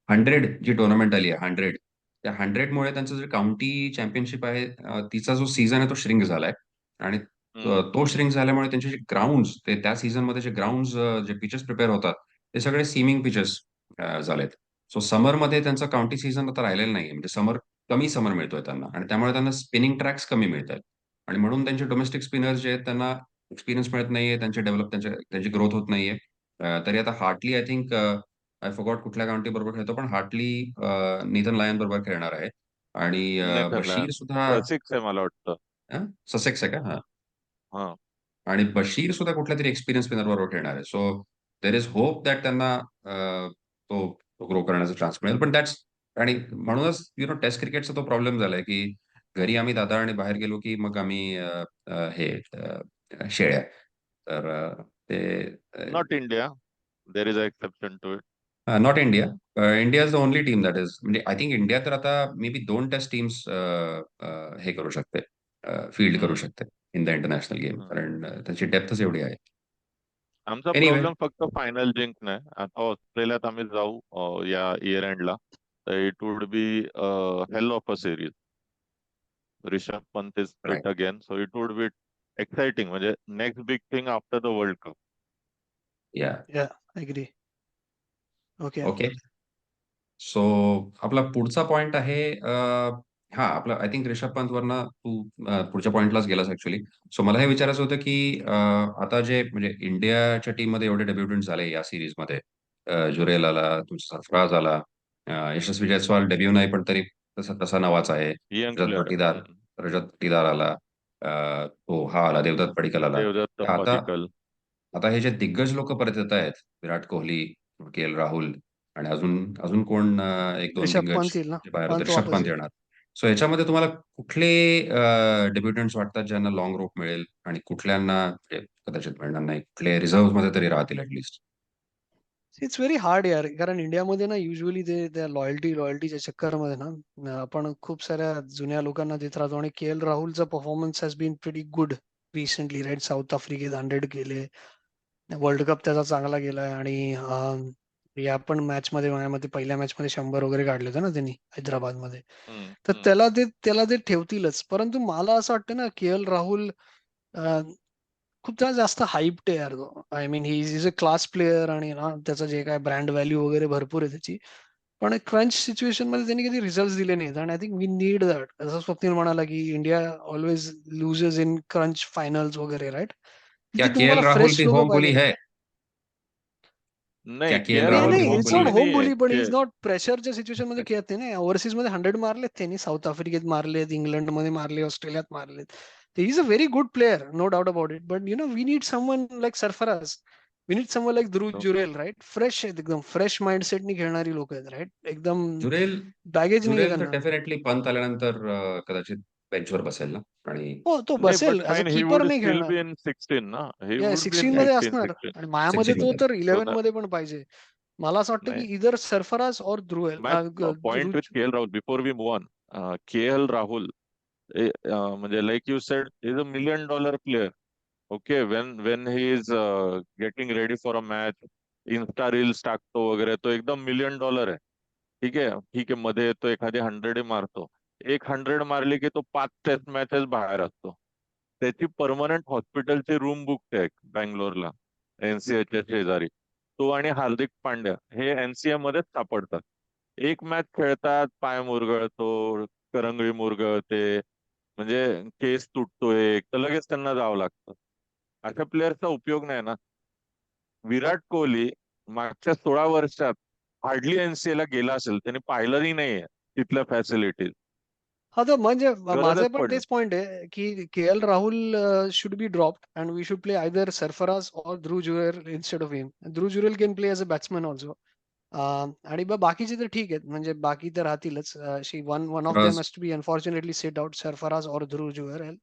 100 जी टुर्नामेंट आली आहे 100, त्या 100मुळे त्यांचं जे काउंटी चॅम्पियनशिप आहे तिचा जो सीझन आहे तो श्रिंक झालाय. आणि तो श्रिंक झाल्यामुळे त्यांचे जे ग्राउंड ते त्या सीझनमध्ये जे ग्राउंड जे पिचेस प्रिपेअर होतात ते सगळे सीमिंग पिचेस झालेत. सो समरमध्ये त्यांचा काउंटी सीझन आता राहिलेला नाहीये, म्हणजे कमी समर मिळतोय त्यांना आणि त्यामुळे त्यांना स्पिनिंग ट्रॅक्स कमी मिळत आहेत. आणि म्हणून त्यांचे डोमेस्टिक स्पिनर्स जे आहेत त्यांना एक्सपिरियन्स मिळत नाहीये, त्यांची ग्रोथ होत नाहीये. तरी आता Hartley I think I forgot कुठल्या काउंटी बरोबर खेळतो, पण हार्टली नीथन लायन बरोबर खेळणार आहे. आणि बशीर नेदरलँड सुद्धा सिक्स आहे मला वाटतं. ससेक्स आहे का? हा. हा. आणि बशीर सुद्धा कुठल्या तरी एक्सपिरियन्स स्पिनर बरोबर खेळणार आहे. So there is hope that त्यांना तो ग्रो करण्याचा चान्स मिळेल. पण दॅट्स आणि म्हणूनच टेस्ट क्रिकेटचा तो प्रॉब्लेम झालाय की घरी आम्ही दादा आणि बाहेर गेलो की मग आम्ही हे शेळ्या. तर ते not India, there is a exception to it. Not India. India is the only team that is, म्हणजे आय थिंक इंडिया तर आता मे बी 2 टेस्ट टीम्स हे करू शकते, फील्ड करू शकते इन द इंटरनॅशनल गेम, कारण त्याची डेप्थच एवढी आहे. आमचा एनिवे प्रॉब्लेम फक्त फायनल जिंकणं. आता ऑस्ट्रेलियात आम्ही जाऊ या इयर एंडला, तर it would be hell of a series. Rishabh Pant is right. Fit again, so it would be exciting. म्हणजे next big thing after the world cup. Yeah yeah agree. Okay. Okay. So आपला पुढचा पॉइंट आहे हा आपला I think Rishabh Pant वरनं तू पुढच्या पॉइंटलाच गेलास actually. So मला हे विचारायचं होतं की आता जे म्हणजे इंडियाच्या टीममध्ये एवढे डेब्युटंट झाले या सिरीजमध्ये, जुरेल आला, तुमचा सरफराज आला, यशस्वी जयस्वाल डेब्यू नाही पण तरी तसा तसा नावाचा आहे. यंग रजत प्लेअर. पाटीदार रजत पाटीदार आला, तो हा आला, देवदत्त पडिक्कल आला. देवदत्त आता पडिक्कल. आता हे जे दिग्गज लोक परत येत आहेत, विराट कोहली, के एल राहुल आणि अजून अजून कोण एक दोन ऋषभ दिग्गज पंत येईल ना, जे बाहेर होते, पंत ऋषभ वापस पंत येईल. येणार. सो याच्यामध्ये तुम्हाला कुठले डेब्युटंट्स वाटतात ज्यांना लॉंग रोप मिळेल आणि कुठल्यांना म्हणजे कदाचित मिळणार नाही, कुठले रिझर्व्ह मध्ये तरी राहतील ऍटलिस्ट? इट्स व्हेरी हार्ड यार, कारण इंडियामध्ये ना युजली ते त्या लॉयल्टीच्या चक्करमध्ये ना आपण खूप साऱ्या जुन्या लोकांना देत राहतो. आणि के एल राहुलचा performance has been pretty good recently, right? South आफ्रिकेत 100 केले, वर्ल्ड कप त्याचा चांगला गेलाय. आणि या पण मॅच मध्ये माझ्या मते पहिल्या मॅच मध्ये 100 वगैरे काढले होते ना त्यांनी हैदराबादमध्ये. हम्म, तर हम्म. त्याला ते ठेवतीलच. परंतु मला असं वाटतं ना, के एल राहुल खूप त्याला जास्त हाईप्ड आहे यार तो. I mean he is a class player, आणि ना त्याचं जे काय ब्रँड व्हॅल्यू वगैरे भरपूर आहे त्याची. पण क्रंच सिच्युएशन मध्ये त्यांनी कधी रिझल्ट दिले नाहीत. आणि I think we need that. जसं स्वप्नील म्हणाला की India always loses in crunch finals वगैरे, राईट? क्या तिथे के एल तुम्हाला राहुल फ्रेश भी लोक होम पाहिजे. बुली है? क्या नाही, के के एल एल नाही राहुल भी राहुल नाही, होम इट्स बुली नॉट है? होम नाहीये. बुली, पण इज नॉट प्रेशरच्या सिच्युएशन मध्ये खेळत नाही ना. ओव्हरसीज मध्ये 100 मारलेत त्यांनी, साऊथ आफ्रिकेत मारलेत, इंग्लंड मध्ये मारले, ऑस्ट्रेलियात मारलेत. Is a very good player, no doubt about it. But we need someone like Sarfaraz, we need someone like Dhruv Jurel, right? Fresh आहेत एकदम, फ्रेश माइंडसेटनी खेळणारी लोक आहेत, राईट? एकदम जुरेल बॅगेज नाहीये जुरेल तर त्यांना. डेफिनेटली पंत आल्यानंतर कदाचित बेंचवर बसेल ना. आणि हो, तो नाही, बट बसेल, as a fine, he keeper would नाही स्टील खेळणार. बी इन 16 ना. ही या वुड बी इन 16 मध्ये 15, असणार, 16. आणि मायामध्ये 16 तो मध्ये. तर सो 11 मध्ये पण पाहिजे. मला असं वाटतं नाही, की इधर सरफराज और ध्रुव my point with KL Rahul before we move on, KL Rahul, म्हणजे like you said, is a $1 million player. Okay, when he is getting ready for a match, Insta reels टाकतो वगैरे, तो एकदम $1 million आहे. ठीक आहे, मध्ये तो एखादी 100 मारतो. एक 100 मारली की तो 5 टेस्ट मॅचेस बाहेर असतो. त्याची परमनंट हॉस्पिटलची रूम बुक आहे बँगलोरला, एनसीएच्या शेजारी. तो आणि हार्दिक पांड्या हे एनसीए मध्येच सापडतात. एक मॅच खेळतात, पाय मुरगळतो, करंगळी मुरगळते, म्हणजे केस तुटतोय, तर लगेच त्यांना जावं लागतं. अशा प्लेयरचा उपयोग नाही ना. विराट कोहली मागच्या 16 वर्षात हार्डली एनसीए ला गेला असेल, त्याने पाहिलंही नाहीये तिथल्या फॅसिलिटीज. हा, तर म्हणजे गरजच माझं पण पडलं. तेच पॉइंट आहे की K L Rahul should be dropped and we should play either Sarfaraz और Dhruv Jurel instead of him. Dhruv Jurel can play as a batsman also. आणि बाकीचे तर ठीक आहेत, म्हणजे बाकी तर राहतीलच. One one of them Sarfaraz has to be unfortunately set out, Sarfaraz और ध्रुव जुरेल.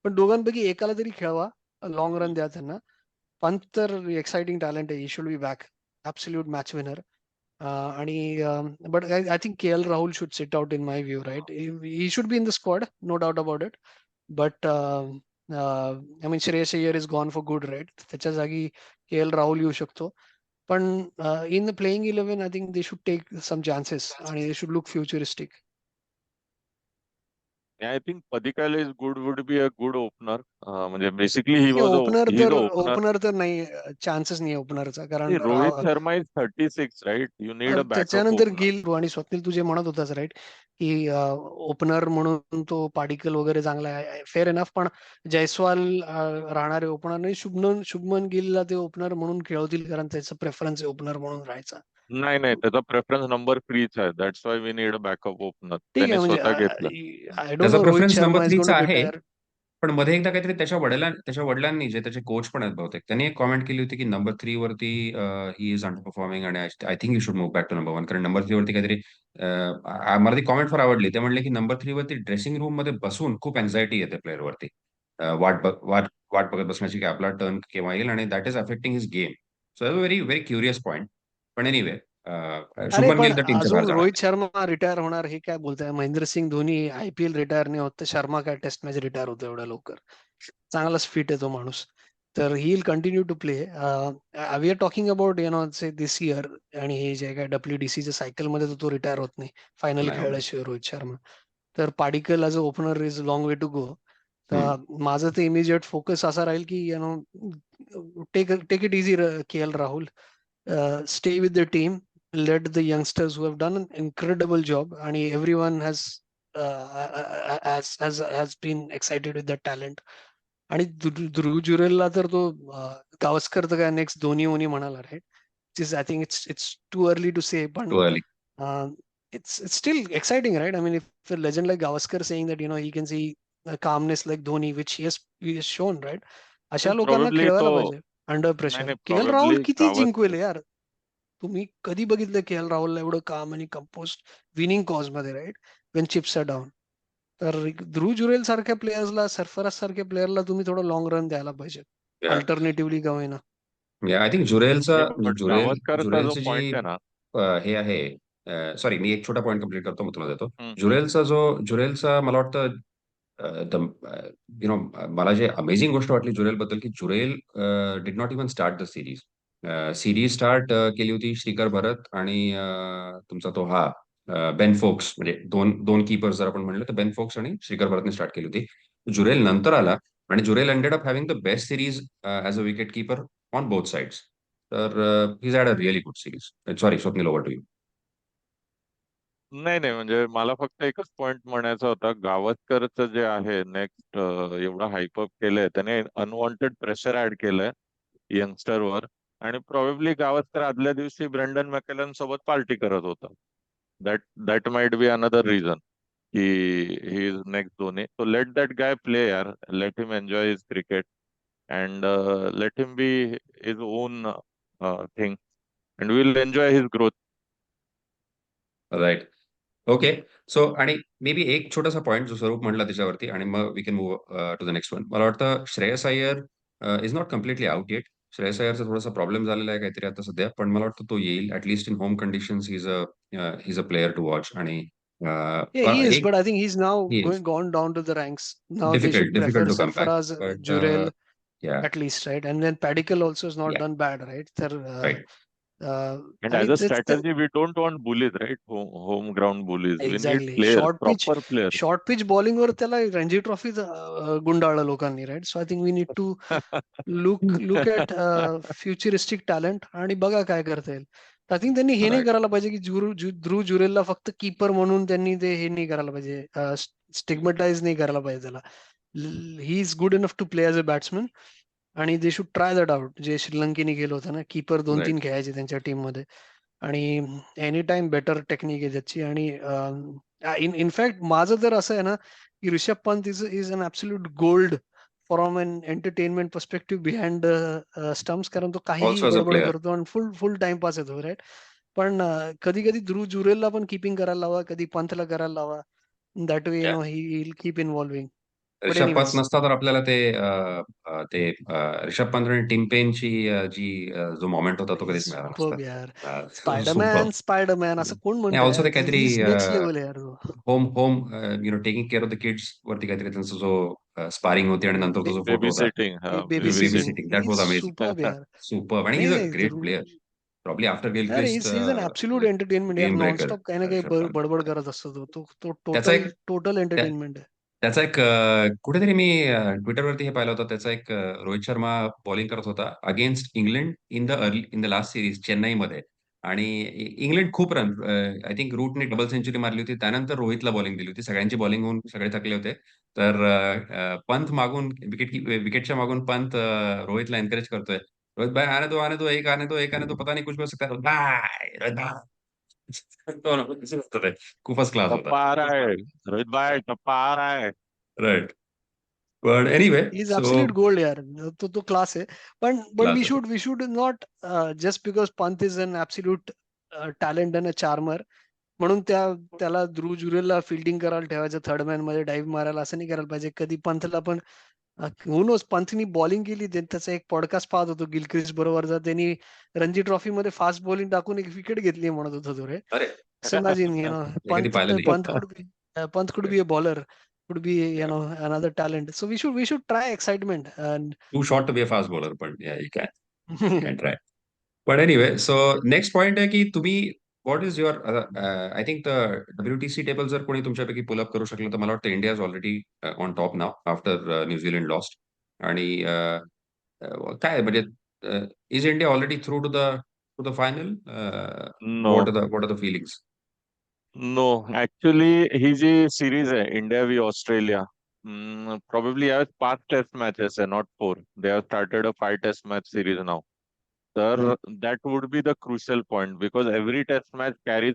पण दोघांपैकी एकाला तरी खेळवा, लॉंग रन द्या त्यांना. पंत तर एक्साइटिंग टॅलेंट आहे, he should be back, absolute match winner. आणि but I think K L Rahul should sit out in my view, right? He should be in the squad, no doubt about it. But I mean Shreyas Iyer is gone for good, right? त्याच्या जागी K L Rahul येऊ शकतो. पण in the playing 11 I think they should take some chances आणि they should look futuristic. I think पदिकाला is good, would be a good opener. म्हणजे basically he was opener he is तर opener. Opener तर नाही, chances नाही ओपनरचा. कारण Rohit Sharma is 36, right? You need a backup त्याच्यानंतर ओपनर. गिल आणि स्वप्नील तुझे म्हणत होतास, राईट? की ओपनर म्हणून तो पाडिकल वगैरे चांगला आहे, फेअर एनफ. पण जयस्वाल राहणारे ओपनर नाही. शुभमन गिलला ते ओपनर म्हणून खेळवतील, कारण त्याचं प्रेफरन्स आहे ओपनर म्हणून राहायचा. नाही, नाही, त्याचा प्रेफरन्स नंबर 3 आहे. That's why we need a backup opener. ठीक आहे, त्याने म्हणजे स्वतः घेतलं. आय डोंट त्याचा no, Rohit preference number Sharma is going 3चा टू आहे. रिटायर. पण मध्ये एकदा काहीतरी त्याच्या वडिलांनी, जे त्याचे कोच पण आहेत बहुतेक, त्यांनी एक कॉमेंट केली होती की नंबर 3 वरती ही इज अंडर परफॉर्मिंग आणि I think you should move back to number 1. कारण नंबर 3 वरती काहीतरी मला ती कॉमेंट फार आवडली. ते म्हणले की नंबर 3 वरती ड्रेसिंग रूम मध्ये बसून खूप अँझायटी येते प्लेअर वरती. वाट बघत बसण्याची की आपला टर्न केव्हा येईल, आणि that is affecting his game. So very very curious point. पण एनिवे, अरे शुभमन पण गिल तर टीमच्या बाहेर अजून जाणार. रोहित शर्मा रिटायर होणार हे काय बोलताय? महेंद्र सिंग धोनी IPL रिटायर नाही होत, तर शर्मा काय टेस्ट मॅच रिटायर होतो एवढ्या लवकर? चांगलाच फिट आहे तो माणूस. तर he will continue to play. We are talking about say this year. आणि हे जे काय WDCच्या सायकल मध्ये तो रिटायर होत नाही फायनल नाही होणार. खेळल्याशिवाय, रोहित शर्मा. तर Padikkal as a opener is long way to go. Hmm. तर माझं ते इमिजिएट फोकस असा राहील की take it easy K L Rahul. Stay with the team, let the youngsters who have done an incredible job, and everyone has been excited with that talent. आणि ध्रुव जुरेलला तर तो गावस्कर तर काय नेक्स्ट धोनी वोनी म्हणाला, right? I think it's too early to say, पण too early. it's still exciting, right? I mean, if a legend like Gavaskar saying that he can see a calmness like Dhoni, which he has shown, right? अशा लोकांना probably तो खेळवायला पाहिजे under नाही, pressure. नाही, के L Rahul probably किती जिंकवेल गावस्कर. यार? तुम्ही कधी बघितलं के एल राहुलला एवढं काम आणि कंपोस्ट विनिंग कॉज मध्ये, right? When chips are down. तर ध्रुव जुरेल सारख्या प्लेयर्सला, सरफराज सारख्या प्लेयरला तुम्ही थोडं लॉंग रन द्यायला पाहिजे, अल्टरनेटिव्हली का होईना. आय थिंक जुरेलचा पण गावस्करचा जो जुरेलची जी पॉइंट आहे ना, हे आहे, सॉरी मी एक छोटा पॉईंट कम्प्लीट करतो मग तुला देतो. हम्म. जुरेलचा मला वाटतं मला जे अमेझिंग गोष्ट वाटली जुरेल बद्दल की Jurel did not even start the series. Series start केली होती श्रीकर भरत आणि तुमचा तो हा बेन फोक्स, म्हणजे दोन दोन कीपर्स जर आपण म्हणलं तर बेन फोक्स आणि श्रीकर भरतने स्टार्ट केली होती. जुरेल नंतर आला आणि Jurel ended up having the best series as a wicket keeper on both sides. तर he's had a really good series. Sorry, Swapnil, over to you. नाही नाही, म्हणजे मला फक्त एकच पॉइंट म्हणायचा होता. गावस्करचं जे आहे नेक्स्ट, एवढा हायपअप केलंय त्याने, अनवॉन्टेड प्रेशर ऍड केलंय यंगस्टरवर. आणि प्रॉबेबली गावस्कर आदल्या दिवशी ब्रँडन मॅकलम सोबत पार्टी करत होता. That that might be another reason की he is next Dhoni. So let that guy play यार, let him enjoy his cricket and let him be his own thing and will enjoy his growth. Right. Okay. So आणि may be एक छोटासा point जो स्वरूप म्हटला त्याच्यावरती आणि मग we can move to the next one. मला वाटतं Shreyas Iyer is not completely out yet. Shreyas अय्यरचा थोडासा प्रॉब्लेम झालेला आहे काहीतरी आता सध्या, पण मला वाटतं तो येईल at least in home conditions. He is a player to watch. आणि Yeah, he is, एक but I think he's now he is gone down to the ranks. Now they should difficult prefer to come back, Sarfaraz, but Jurel yeah at least, right? And then Padikkal also has not या done bad, right? Right. And And as a that's the strategy, we don't want bullies, right? Home ground bullies. We need exactly players, proper players. short pitch bowling वर त्याला Ranji trophy गुंडाळलं लोकांनी, राईट? So I think we need to look at futuristic talent आणि बघा काय करता येईल. आय थिंक त्यांनी हे नाही राईट. करायला पाहिजे की ध्रुव जुरेलला फक्त कीपर म्हणून त्यांनी ते हे नाही करायला पाहिजे, स्टिग्मटाइज नाही करायला पाहिजे त्याला. He is good enough to play as a batsman आणि they should try that out. जे श्रीलंकेने केलं होतं ना, कीपर 2-3 राईट. खेळायचे त्यांच्या टीम मध्ये आणि एनी टाइम बेटर टेक्निक आहे त्याची. आणि इनफॅक्ट माझं तर असं आहे ना की Rishabh Pant is an absolute gold from an entertainment perspective behind stumps, कारण तो काहीही ऑल्सो एज अ बडबड प्लेअर. करतो आणि फुल फुल टाइमपास येतो, राईट? पण कधी कधी ध्रुव जुरेलला पण किपिंग करायला लावा, कधी पंतला करायला लावा. That way he will keep involving. But Rishabh Pant anyways, नसता तर आपल्याला ऋषभ पंत आणि टिम पेनची जो मोमेंट होता तो कधीच मिळाला सुपर्ब यार. नसता. Spiderman super. स्पायडरमॅन असं कोण नाही, म्हणतं ऑल्सो यार? ते काहीतरी इज नेक्स्ट लेवल यार. Home home taking care of the kids वरती काहीतरी त्यांचा जो स्पारिंग होती आणि नंतर तो जो फोटो Baby होता, sitting, baby baby sitting, sitting, that is was superb amazing. यार. सुपर. आणि ही नाही इज अ नाही ग्रेट प्लेअर. प्रॉब्ली आफ्टर अरे Gilchrist is an absolute entertainment यार. गेम ब्रेकर नॉनस्टॉप काही ना काही ऋषभ पंत. बडबड करत असतो तो त्याचा टोटल एक टोटल त्या- एंटरटेनमेंट आहे. त्याचा एक कुठेतरी मी ट्विटरवरती हे पाहिलं होतं. त्याचा एक रोहित शर्मा बॉलिंग करत होता against England in the last series चेन्नईमध्ये. आणि इंग्लंड खूप रन, आय थिंक रूटने डबल सेंचुरी मारली होती. त्यानंतर रोहितला बॉलिंग दिली होती. सगळ्यांची बॉलिंग होऊन सगळे थकले होते. तर पंत मागून विकेटच्या मागून पंत रोहितला एनकरेज करतोय. रोहित भाई आने दो एक आने दो पता नहीं कुछ भी हो सकता है. बाय रोहित भाई. तो ना, तसंच होतं ते. खूपच क्लास होता. टप्पा आ रहा है, रोहित भाई टप्पा आ रहा है. राईट. पण anyway, is so absolute gold यार. तो क्लास आहे. पण क्लास होता. We should not just because Pant is an absolute talent and a charmer म्हणून त्याला ध्रुव जुरेलला फिल्डिंग करायला ठेवायचं, थर्ड मॅन मध्ये डाईव्ह मारायला असं नाही करायला पाहिजे. कधी पंतला पण नोस पंतनी बॉलिंग केली. त्याचा एक पॉडकास्ट पाहत होतो गिलक्रिस्ट बरोबर, त्यांनी रणजी ट्रॉफी मध्ये फास्ट बॉलिंग टाकून एक विकेट घेतली म्हणत होता तो, रे. अरे, सो इमॅजिन हे कधी पाहिलं नाही. Pant could be a bowler, could be another talent. So we should try excitement. To short to be a fast bowler, पण यू कॅन ट्राय. पण एनिवे, सो नेक्स्ट पॉइंट आहे की तुम्ही what is your, I think the WTC table जर कोणी तुमच्यापैकी pull up करू शकलं तर मला वाटतं India is already on top नाव आफ्टर न्यूझीलंड लॉस्ट. आणि काय म्हणजे is India already through to the final? No what R the feelings? No, actually ही जी सिरीज आहे इंडिया वि ऑस्ट्रेलिया, प्रॉबेबली यावेळेस 5 टेस्ट मॅचेस आहे, not 4. They have started a 5 test match series now. तर that would be the crucial point because every test match carries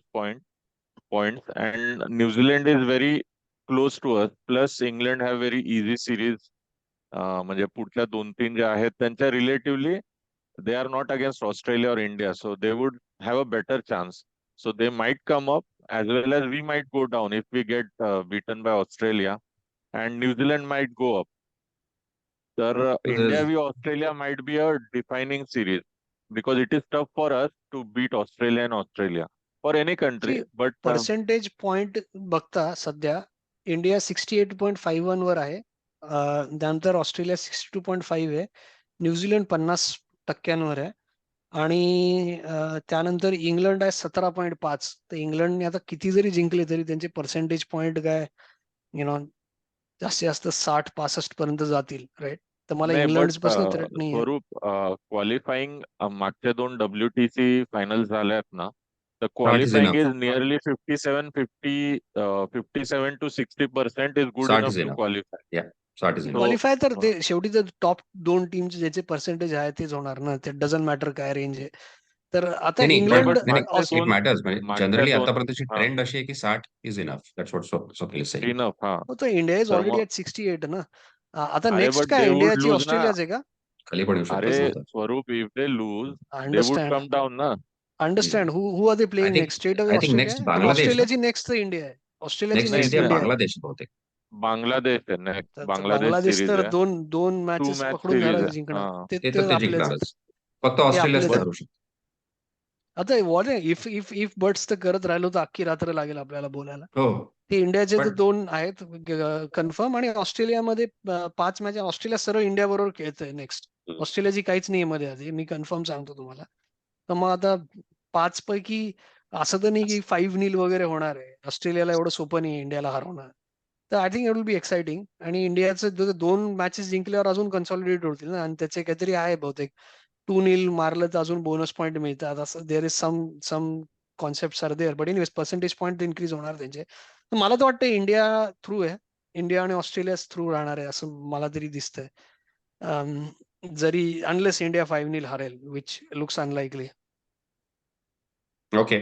points and New Zealand is very close to us. Plus England have very easy series. म्हणजे पुढच्या 2-3 ज्या आहेत त्यांच्या relatively they are not against Australia or India, so they would have a better chance. So they might come up as well as we might go down if we get beaten by Australia, and New Zealand might go up. तर India v Australia might be a defining series because it is tough for us to beat Australia and Australia for any country. But percentage point बघता सध्या India 68.51 वर आहे. त्यानंतर Australia 62.5 आहे. New Zealand 50% आहे. आणि त्यानंतर इंग्लंड आहे 17.5. तर इंग्लंडने आता किती जरी जिंकले तरी त्यांचे पर्सेंटेज पॉइंट काय जास्तीत जास्त 60-65 पर्यंत जातील, राईट. तर मला नाही, इंग्लंड बट पासून थ्रेट नाही आहे. स्वरूप क्वालिफाईंग मागच्या 2 WTC फायनल झाल्यात ना, तर 60 is qualifying enough. Is nearly 57 to 60% is good 60 enough is to enough. Qualify. Yeah, 60 is enough. Qualify तर ते शेवटी तर टॉप 2 टीमचे ज्याचे पर्सेंटेज आहे तेच होणार ना. ते डझंट मॅटर काय रेंज आहे. तर आता नाही इंग्लंड but नाही मागच्या इट मॅटर्स. म्हणजे मागच्या जनरली 2 आतापर्यंतची हा ट्रेंड अशी आहे की 60 is enough. That's what Swapnil is saying. Enough हा हो, तर इंडिया इज तर ऑलरेडी मग ॲट 68 ना. आता अरे नेक्स्ट बट काय दे वुड इंडियाची लूज ना. ऑस्ट्रेलियाच आहे का? खाली पण येऊ अरे शकतात नव्हतं. Swaroop, if they lose they would understand come down ना. Understand who are they I playing think next? State of Australia next आहे पण बांगलादेश ना. ऑस्ट्रेलियाची नेक्स्ट तर इंडिया आहे. ऑस्ट्रेलियाची नेक्स्ट नाही नेक्स्ट इंडिया इंडिया आहे. बांगलादेश बहुतेक. बांगलादेश आहे नेक्स्ट. तर बांगलादेश बांगलादेश सिरीज तर आहे. दोन दोन 2 मॅचेस मॅच पकडून सिरीज धरा आहे. जिंकणार. हा ते ते ते तर ते आपलेच आहेत. जिंकणारच. फक्त ते ऑस्ट्रेलियाच आपलेच आहेत. हरू शकतो. आता what if if if birds तर करत राहिलो तर अख्खी रात्र लागेल आपल्याला बोलायला. हो ते इंडियाचे तर पण 2 आहेत कन्फर्म. आणि ऑस्ट्रेलियामध्ये 5 मॅच. ऑस्ट्रेलिया सरळ इंडिया बरोबर खेळतंय नेक्स्ट. ऑस्ट्रेलियाची काहीच नाही मध्ये आधी, मी कन्फर्म सांगतो तुम्हाला. तर मग आता 5 पैकी असं तर नाही की 5-0 वगैरे होणार आहे. ऑस्ट्रेलियाला एवढं सोपं नाही इंडियाला हरवणं. तर I think it will be exciting. आणि इंडियाचं 2 मॅचेस जिंकल्यावर अजून कन्सॉलिडेट होतील ना. आणि त्याचे काहीतरी आहे बहुतेक 2-0 मारलं तर अजून बोनस पॉईंट मिळतात. असं there is some concept are there. But anyways percentage point increase होणार त्यांचे. तर मला तर वाटतं इंडिया थ्रू आहे. इंडिया आणि ऑस्ट्रेलिया थ्रू राहणार आहे असं मला तरी दिसतंय. जरी अनलेस इंडिया 5-0 हरेल, which looks unlikely. Okay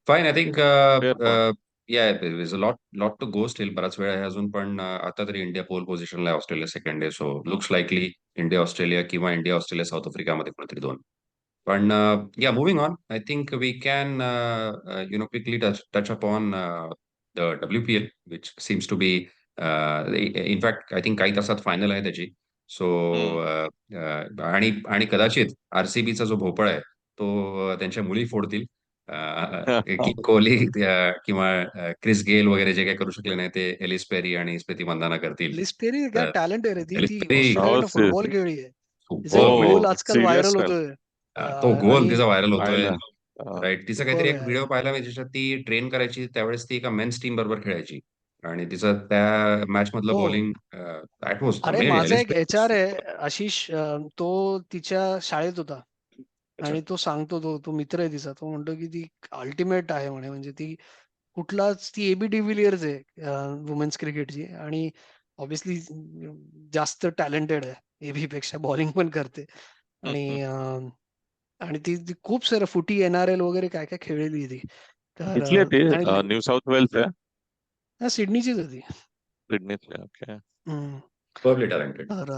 fine. I think fair point. Yeah is a lot to go still. बराच वेळ आहे अजून. पण आता तरी इंडिया पोल पोझिशनला आहे. ऑस्ट्रेलिया सेकंड आहे. So looks likely India Australia किंवा इंडिया ऑस्ट्रेलिया साऊथ आफ्रिकामध्ये कोणतरी 2. पण yeah moving on, I think we can quickly touch upon the WPL which seems to be in fact I think काही तासात final आहे त्याची. सो आणि आणि कदाचित RCBचा जो भोपळा आहे तो त्यांच्या मुली फोडतील. की कोहली किंवा क्रिस गेल वगैरे जे काही करू शकले नाही ते एलिस पेरी आणि स्मृती मंदाना करतील. लिस्ट पेरी काय टॅलेंट आहे रे. ती एलिस ती पेरी ऑस्ट्रेलियाकडनं फुटबॉल सिरियसली खेळली आहे. तिचा सुपर म्हणजे गोल हो आजकाल सिरियस व्हायरल कर होतोय. तो गोल आणि तिचा व्हायरल होतोय. पाहिलं. राईट. तिचा काहीतरी सुपर एक व्हिडिओ पाहिला मी ज्याच्यात ती ट्रेन करायची. त्यावेळेस ती एका मेन्स टीम बरोबर खेळायची आणि तिचं त्या मॅच मधलं हो. बॉलिंग दॅट वॉज अरे अमेझिंग. माझा एलिस एक पेरी HR आहे सुपर. आशिष. तो तिच्या शाळेत होता. अच्छा. आणि तो सांगतो, तो मित्र आहे तिचा. तो म्हणतो की ती अल्टिमेट आहे म्हणे. म्हणजे ती कुठलाच, ती AB डिव्हिलियर्स आहे वुमेन्स क्रिकेटची. आणि ऑब्विसली जास्त टॅलेंटेड आहे AB पेक्षा. बॉलिंग पण करते. आणि आणि ती खूप सारं फुटी NRL वगैरे काय काय खेळलेली आहे ती. तर इथले ते आणि न्यू साऊथ वेल्स आहे. सिडनीचीच होती. सिडनीतले. ओके. हम्म. सुपरली टॅलेंटेड. तर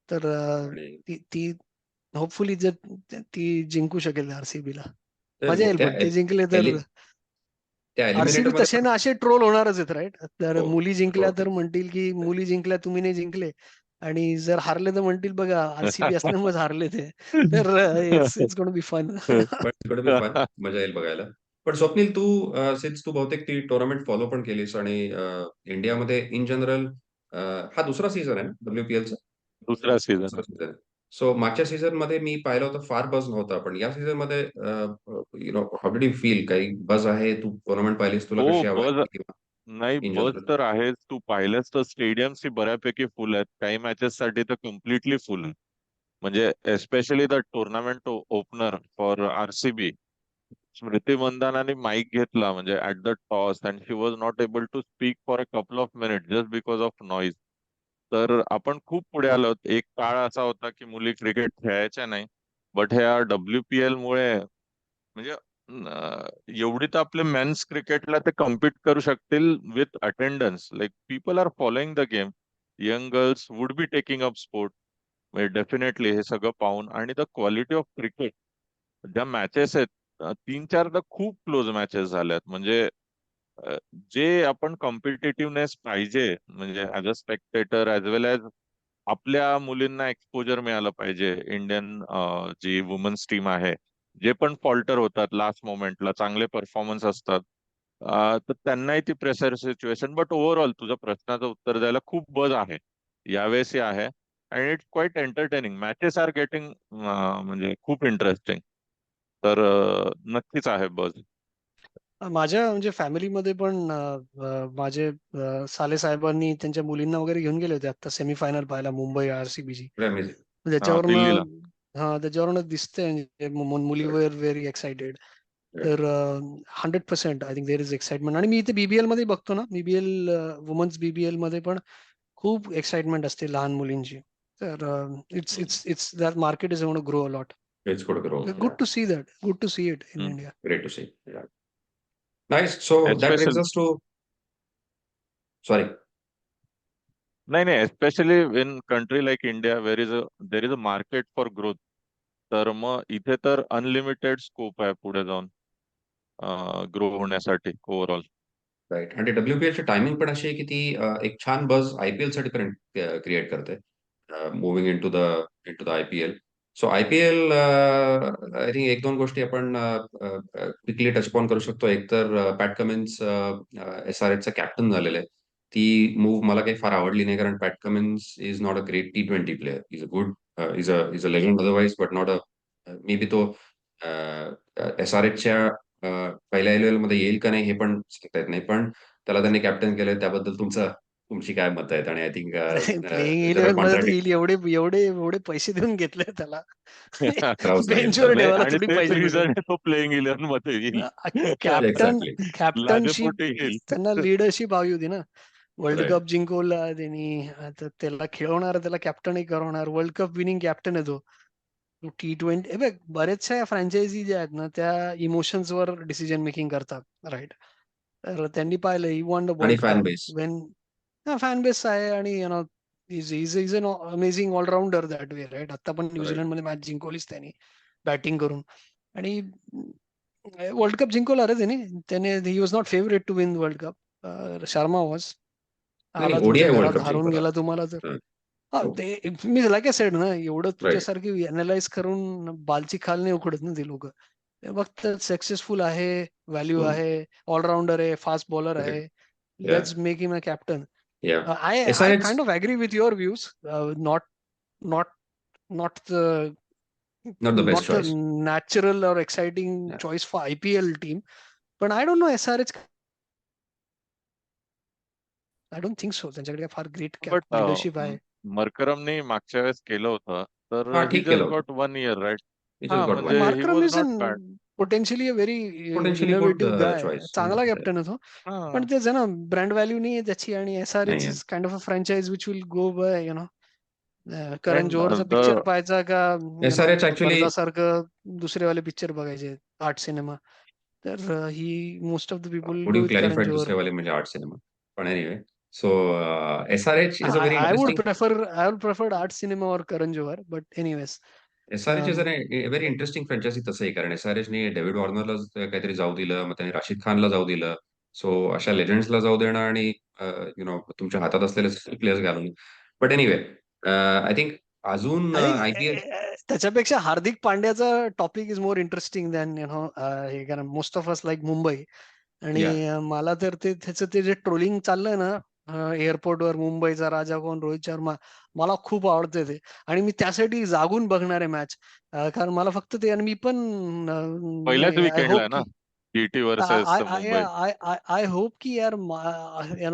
तर आणि ती ती होपफुली जर ती जिंकू शकेल RCB ला. तर मजा येईल. त्या पण ते जिंकले तर त्या एलिमिनेटर RCB तसे मध्ये ना असे ट्रोल होणारच आहेत, राईट. तर हो मुली जिंकल्या हो तर म्हणतील की मुली जिंकल्या तुम्ही नाही जिंकले. आणि जर हारले तर म्हणतील बघा RCB असल्यामुळे हारले ते. तर इट्स गोना बी फन. पण इकडे बी फन. मजा येईल बघायला. पण स्वप्नील तू सिन्स तू बहुतेक ती टुर्नामेंट फॉलो पण केलीस आणि इंडियामध्ये इन जनरल हा दुसरा सीझन आहे ना WPLचा. दुसरा सीझन दुसरा आहे. सीझन. सो मागच्या सीझन मध्ये मी पाहिलं होतं फार बज नव्हता. पण या सीझन मध्ये हाऊ डिड यू फील? काही बज आहे? तू टुर्नामेंट पाहिलीस? तुला हो कशी बस. आवडली किंवा नाही इन बस जनरल? तर आहेच. तू पाहिलंच तर स्टेडियम्स ही बऱ्यापैकी फुल आहेत. काही मॅचेस साठी तर कम्प्लिटली फुल आहे. म्हणजे especially the tournament opener for RCB. Smriti मंदानाने माईक घेतला म्हणजे at the toss and she was not able to speak for a couple of minute just because of noise. तर आपण खूप पुढे आलो. एक काळ असा होता की मुली क्रिकेट खेळायच्या नाही. बट ह्या WPL मुळे म्हणजे एवढी तर आपले मेन्स क्रिकेटला ते कम्पीट करू शकतील with attendance. Like people are following the game. Young girls would be taking up sport. Definitely हे सगळं पाहून आणि द क्वालिटी ऑफ क्रिकेट ज्या मॅचेस आहेत 3-4दा खूप क्लोज मॅचेस झाल्यात. म्हणजे जे आपण कॉम्पिटिटिव्हनेस पाहिजे, म्हणजे as a spectator as well as आपल्या मुलींना एक्सपोजर मिळालं पाहिजे. इंडियन जी वुमन्स टीम आहे, जे पण फॉल्टर होतात लास्ट मोमेंटला, चांगले परफॉर्मन्स असतात, तर त्यांनाही ती प्रेशर सिच्युएशन. बट ओव्हरऑल तुझ्या प्रश्नाचं उत्तर द्यायला खूप बज आहे यावेळेसही आहे. And it's quite entertaining. Matches are getting म्हणजे खूप इंटरेस्टिंग. तर नक्कीच आहे बज. माझ्या म्हणजे फॅमिलीमध्ये पण माझे साले साहेबांनी त्यांच्या मुलींना वगैरे घेऊन गेले होते आता सेमीफायनल पाहायला मुंबई RCBची. अमेझिंग. दिल्लीला. त्याच्यावरनं दिसतंय म्हणजे मुलीवर व्हेरी एक्साइटेड. तर 100% I think there is excitement. आणि मी इथे BBL मध्ये बघतो ना, BBL वुमन्स BBL मध्ये पण खूप एक्साइटमेंट असते लहान मुलींची. तर it's that market is going to grow a lot. It's good grow. Good to see that, good to see it in India. Great to see. Yeah. Nice. So that brings especially us to, sorry. नाही नाही, especially in country like India there is a market for growth. तर मग इथे तर unlimited scope आहे पुढे जाऊन grow होण्यासाठी ओव्हरऑल. राईट. आणि WPL ची टायमिंग पण अशी आहे की ती एक छान बज IPL साठी क्रिएट करते. Moving in to the IPL. So IPL I think एक दोन गोष्टी आपण क्विकली टच ऑन करू शकतो. एक तर पॅट कमिन्स SRH चा कॅप्टन झालेला आहे. ती मूव्ह मला काही फार आवडली नाही, कारण Pat Cummins is not a great T20 player. Is a good, is a legend otherwise, but not a, maybe तो SRHच्या पहिल्या लेवल मध्ये येईल का नाही हे पण सांगता येत नाही. पण त्याला त्यांनी कॅप्टन केलं, त्याबद्दल तुमची काय मत आहेत? आणि आय थिंक अरे प्लेइंग त्याला 11 मध्ये तर कॉन्ट्रॅक्ट येईल. एवढे एवढे एवढे पैसे देऊन घेतले त्याला. करावंच लागेल बेंचवर त्याला. नाही, ठेवायला आणि थोडी तेच पाहिजे रिझन तुझे. आहे तो प्लेइंग 11 मध्ये येईल. Captain exactly. कॅप्टनशिप लाजेपोटी येईल. त्यांना लीडरशिप हवी होती ना. World right. कप जिंकवला त्यांनी, आता त्याला खेळवणार, त्याला कॅप्टनही करवणार. वर्ल्ड कप विनिंग कॅप्टन आहे तो. T20 हे बघ, बरेचशा फ्रँचायझी ज्या आहेत ना त्या इमोशन्सवर डिसिजन मेकिंग करतात, राईट. तर त्यांनी पाहिलं, ही वॉन द आणि world fan cup base. When fan base आहे. आणि is an amazing allrounder that way, right. आता पण राईट. न्यूझीलंड मध्ये मॅच जिंकवलीच त्यांनी बॅटिंग करून. आणि वर्ल्ड कप जिंकवला रे त्याने. He was not favourite to win world cup. Sharma was. नाही आला नाही, तुमच्या ODI वर्ल्ड घरात कप हारून जिंकवला. गेला तुम्हाला तर. हं. हा, हो. ते मी लाईक सेड ना, एवढं राईट. तुझ्यासारखी अनालाइज करून बालची खाल नाही उकडत ना ते लोक. फक्त सक्सेसफुल आहे, व्हॅल्यू आहे, ऑलराऊंडर आहे, फास्ट बॉलर आहे. करेक्ट. या. Let's make him a captain. या. I SRH kind of agree with your views. Not not the not the best not the choice. natural or exciting choice for IPL team. But I don't know SRH. I don't think so. त्यांच्याकडे फार great but leadership आहे. मरकरमने मागच्या वेळेस केलं होतं, तर हा, ही ठीक केलं जस्ट होतं. Got 1 year, right. He just हा, गॉट 1 म्हणजे year. He Markram was is not an bad. Potentially a very potentially good innovative guy. Choice. चांगला कॅप्टन आहे तो. पण हा. तेच आहे ना, ब्रँड व्हॅल्यू नाही आहे त्याची. आणि SRH नाही आहे. Is kind of a franchise which will go by Karan and जोहरचा द पिक्चर पाहायचा का SRH ऍक्च्युली स्पर्धासारखं दुसरेवाले पिक्चर बघायचे, आर्ट सिनेमा. तर he most of the people would go you with Karan clarify Johar. दुसरे वाले म्हणजे आर्ट सिनेमा? पण anyway, so SRH is a very I would interesting. prefer I would prefer art cinema or Karan Johar, but anyways. SRH is very interesting franchise तसंही, कारण SRHने David वॉर्नरला काहीतरी जाऊ दिलं, मग त्यांनी राशिद खानला जाऊ दिलं. सो अशा लेजंड्सला जाऊ देणं आणि तुमच्या हातात असलेले प्लेयर्स घालून. बट एनिवे, आय थिंक अजून I think IPL. त्याच्यापेक्षा हार्दिक पांड्याचा topic is more interesting than हे, कारण most of us like Mumbai. आणि या. मला तर त्याचं ते जे ट्रोलिंग चाललंय ना एअरपोर्टवर, मुंबईचा राजा कोण, रोहित शर्मा, मला खूप आवडते ते. आणि मी त्यासाठी जागून बघणार आहे मॅच. कारण मला फक्त ते, आणि मी पण पहिल्याच आय विकेंडला आहे होप ना, की GT I versus I Mumbai. I I I hope की यार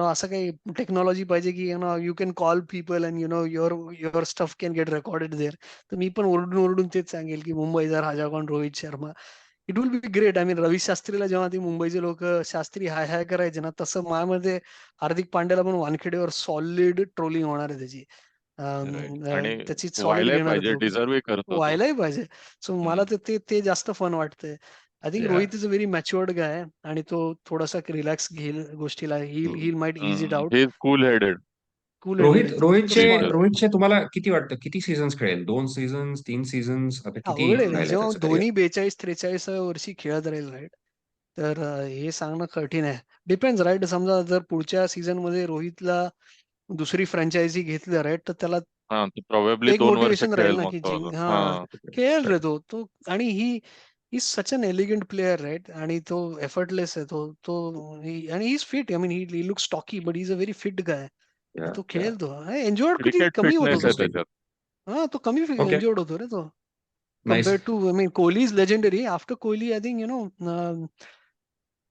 असं काही टेक्नॉलॉजी पाहिजे की you can call people and your stuff can get recorded there. तर मी पण ओरडून ओरडून तेच सांगेल की मुंबईचा राजा कोण, Rohit Sharma. It will be great. I mean Ravi शास्त्रीला जेव्हा ती मुंबईचे लोक शास्त्री हाय हाय करायचे ना, तसं माझ्यामध्ये हार्दिक पांड्याला पण वानखेडेवर सॉलिड ट्रोलिंग होणार आहे त्याची. राईट. आणि त्याची सॉलिड व्हायलाही घेणार आहेत पाहिजे, लोक. डिझर्वही करतो तो. व्हायलाही पाहिजे. सो मला हम्म. तर ते जास्त फन वाटतंय. I think yeah. Rohit is a very matured guy. आणि तो थोडासा रिलॅक्स घेईल गोष्टीला. He might is it out. He is cool headed. Cool headed आहे तो स्मार्ट आहे. रोहितचे तुम्हाला किती वाटतं, किती सीझन्स खेळेल? 2 सीझन्स, 3 सीझन्स, आता किती अवघड आहे रे. राहिलंय जेव्हा त्याचं करिअर? धोनी 42-43 वर्षी खेळत राहील राईट, तर हे सांगणं कठीण आहे. Depends right. समजा जर पुढच्या सीझन मध्ये रोहितला दुसरी फ्रँचायझी घेतलं राईट, तर त्याला हा, तो प्रॉबेबली एक 2 वर्ष मोटिवेशन राहील खेळेल ना मग की तो अजून. हा हा. खेळेल रे Right. तो. आणि ही सच अन एलिगंट प्लेअर राईट, आणि तो एफर्टलेस आहे तो तो आणि he is fit. I mean he look stocky but he is a very fit guy. Yeah, तो yeah. खेळेल तो. एन्जॉयड किती क्रिकेट कमी होत फिटनेस होता आहे तो. Interesting. त्याच्यात. हा, तो कमी Okay. एन्जॉयड होतो रे तो. Nice. Compared to, I mean, Kohli is legendary. After Kohli, I think,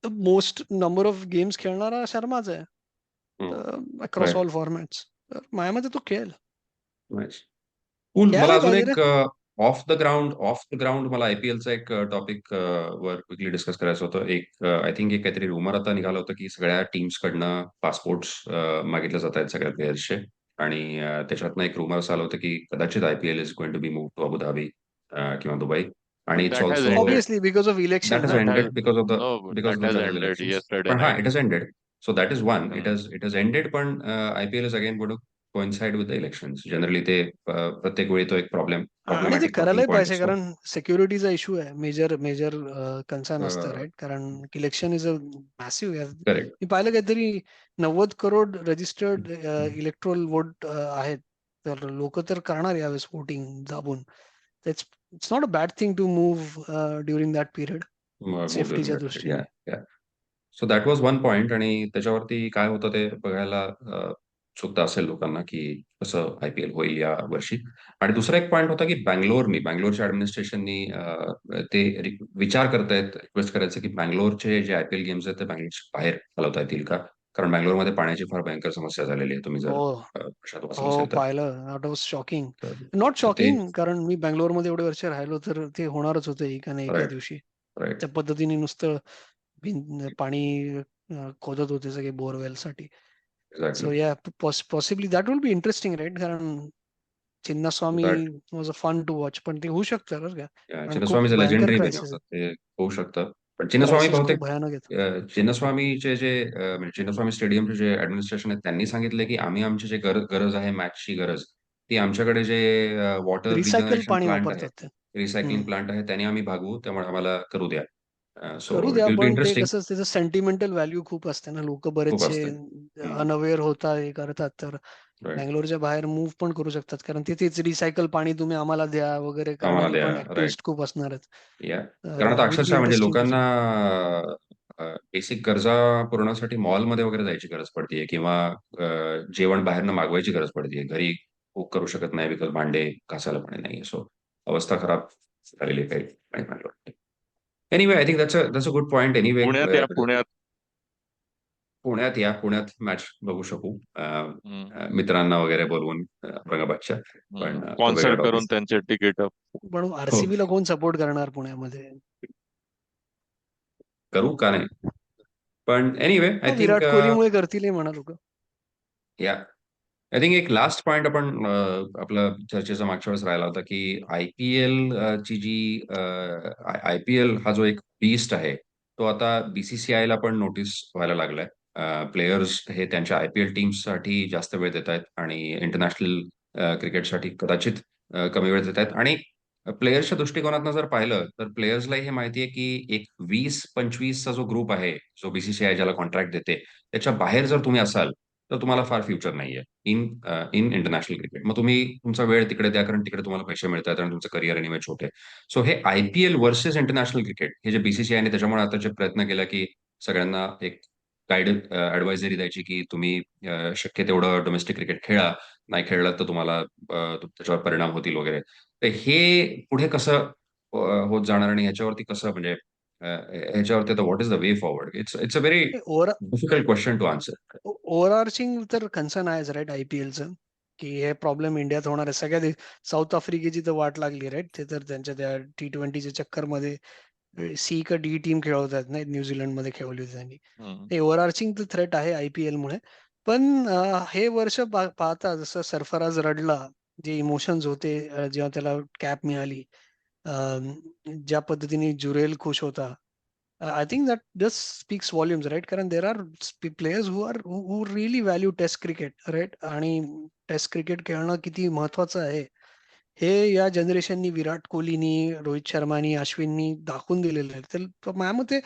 the most number of games खेळणारा शर्माच आहे. Hmm. Across Right. All formats. तर माझ्या मते तो खेळ Nice. Cool. मला खेळायला अजून पाहिजे रे. एक ऑफ द ग्राउंड मला आयपीएलचा एक टॉपिक वर क्विकली डिस्कस करायचं होतं. एक आय थिंक एक काहीतरी रुमर आता निघालं होतं की सगळ्या टीम्स कडनं पासपोर्ट्स मागितले जात आहेत सगळ्या प्लेयर्सचे. आणि त्याच्यातनं एक रुमर आलं होतं की कदाचित IPL is going to be move to Abu Dhabi किंवा दुबई. आणि it's that has also ended. Obviously because of election that has ना. That has ended no because that of the has general ended elections. Yesterday पण हा, night. It has ended. So that is one. It has ended, पण IPL is again going to coincide with the elections. Generally ते प्रत्येक वेळी तो एक आणि ते प्रॉब्लेमॅटिक टॉकिंग करायलाही पॉइंट पाहिजे, असतो. कारण सिक्युरिटीचा इश्यू आहे. मेजर मेजर कन्सर्न असतं राईट, कारण election is a massive. Correct. मी पाहिलं काहीतरी 90 करोड रजिस्टर्ड इलेक्ट्रोल वोट आहेत. तर लोक तर करणार यावेळेस वोटिंग दाबून. It's it's not a bad thing to move during that period, सेफ्टीच्या दृष्टीने. So that was one point. आणि त्याच्यावरती काय होतं ते बघायला उत्सुकता असेल लोकांना की कसं आयपीएल होईल या वर्षी. आणि दुसरा एक पॉइंट होता की बँगलोरच्या ऍडमिनिस्ट्रेशननी ते विचार करतायत, रिक्वेस्ट करायचं की बँगलोरचे जे आयपीएल गेम्स आहेत ते बँगलोरच्या बाहेर चालवता येतील का? कारण बँगलोरमध्ये पाण्याची फार भयंकर समस्या झालेली आहे. तुम्ही जर हो प्रशांत वाचलं हो, असेल तर. पाहिलं. That was shocking. तर नॉट तर ते शॉकिंग, कारण मी बँगलोरमध्ये एवढे वर्ष राहिलो, तर ते होणारच होतं एका ना एका राईट, दिवशी. राईट, त्या पद्धतीने नुसतं पाणी खोदत होते सगळे बोरवेलसाठी. Exactly. So yeah possibly that will be interesting right, कारण Chinnaswamy was a fun to watch. पण ते होऊ शकतं बरं का, कारण खूप चिन्नस्वामी इज अ भयंकर लेजेंडरी क्रायसिस वेन्यू. आहे. ते होऊ शकतं. पण चिन्नस्वामी क्रायसिस खूप बहुतेक भयानक आहेत. चिन्नस्वामीचे जे म्हणजे चिन्नस्वामी स्टेडियमचे जे ऍडमिनिस्ट्रेशन आहे त्यांनी सांगितले की आम्ही आमची जे गरज आहे मॅचची गरज, ती आमच्याकडे जे वॉटर रिसायकल रिजनरेशन पाणी प्लांट आहे, वापरतात ते. रिसायकलिंग प्लांट आहे, त्याने आम्ही भागवू, त्यामुळे आम्हाला करू द्या. करू सो इट द्या, विल बी पण ते इंटरेस्टिंग. कसं त्याचं सेंटिमेंटल व्हॅल्यू खूप असते ना. लोक खूप बरेचसे असते. अनअवेअर होतात, हे करतात. तर राईट. बँगलोरच्या बाहेर मूव्ह पण करू शकतात, कारण तिथेच रिसायकल पाणी तुम्ही आम्हाला द्या वगैरे आम्हाला करणारे द्या. पण राईट. ऍक्टिव्हिस्ट खूप असणार आहेत. या कारण आता तर विल बी अक्षरशः म्हणजे इंटरेस्टिंग टू लोकांना सी. बेसिक गरजा पुरवण्यासाठी मॉलमध्ये वगैरे जायची गरज पडतीये किंवा जेवण बाहेरनं मागवायची गरज पडतीये. घरी कुक करू शकत नाही बिकॉज भांडे घासायला पाणी नाहीये. सो अवस्था खराब झालेली आहे काही आणि मला वाटतं. Anyway I think that's a good point. Anyway पुण्यात. पुण्यात मॅच बघू शकू मित्रांना वगैरे बोलवून औरंगाबादच्या. पण तो वेगळा स्पॉन्सर टॉपिक. करून त्यांचे तिकीट. पण हो, आरसीबी ला कोण सपोर्ट करणार पुण्यामध्ये? करू का नाही? पण एनिवे आय थिंक विराट कोहलीमुळे करतील हे म्हणा लोक. या आय थिंक एक लास्ट पॉइंट आपण आपलं चर्चेचा मागच्या वेळेस राहिला होता की आयपीएल ची जी आयपीएल हा जो एक बीस्ट आहे तो आता बीसीसीआय ला पण नोटीस व्हायला लागलाय. प्लेयर्स हे त्यांच्या आयपीएल टीम्ससाठी जास्त वेळ देत आहेत आणि इंटरनॅशनल क्रिकेटसाठी कदाचित कमी वेळ देत आहेत. आणि प्लेयर्सच्या दृष्टिकोनातनं जर पाहिलं तर प्लेयर्सला हे माहिती आहे की एक 20-25चा जो ग्रुप आहे जो बीसीसीआय ज्याला कॉन्ट्रॅक्ट देते त्याच्या बाहेर जर तुम्ही असाल तर तुम्हाला फार फ्युचर नाहीये इन इंटरनॅशनल क्रिकेट. मग तुम्ही तुमचा वेळ तिकडे द्या कारण तिकडे तुम्हाला पैसे मिळतात आणि तुमचं करिअर आणि छोटे. सो हे आयपीएल वर्सेस इंटरनॅशनल क्रिकेट हे जे बीसीसीआयने त्याच्यामुळे आता जे प्रयत्न केला की सगळ्यांना एक गाईड ऍडवायझरी द्यायची की तुम्ही शक्य तेवढं डोमेस्टिक क्रिकेट खेळा, नाही खेळलं तर तुम्हाला त्याच्यावर परिणाम होतील वगैरे. तर हे पुढे कसं होत जाणार आणि ह्याच्यावरती कसं म्हणजे ह्याच्यावरती आता what is the way forward? It's a very difficult question to answer. Overarching तर कन्सर्न आहेच राईट आयपीएलचं, की हे प्रॉब्लेम इंडियात होणार आहे. सगळ्या साऊथ आफ्रिकेची तर वाट लागली राईट. ते तर त्यांच्या त्या T20च्या चक्करमध्ये सी का डी टीम खेळवतात नाही, न्यूझीलंडमध्ये खेळवली होती त्यांनी. हे ओव्हरआर्चिंग तर थ्रेट आहे आयपीएल मुळे. पण हे वर्ष पाहता जसं सरफराज रडला, जे इमोशन्स होते जेव्हा त्याला कॅप मिळाली, ज्या पद्धतीने जुरेल खुश होता, I think that just speaks volumes, right? कारण there are players who really value test cricket, right? आणि टेस्ट क्रिकेट खेळणं किती महत्वाचं आहे हे या जनरेशननी विराट कोहलीनी, रोहित शर्मानी, अश्विननी दाखवून दिलेलं आहे. तर माझ्या मते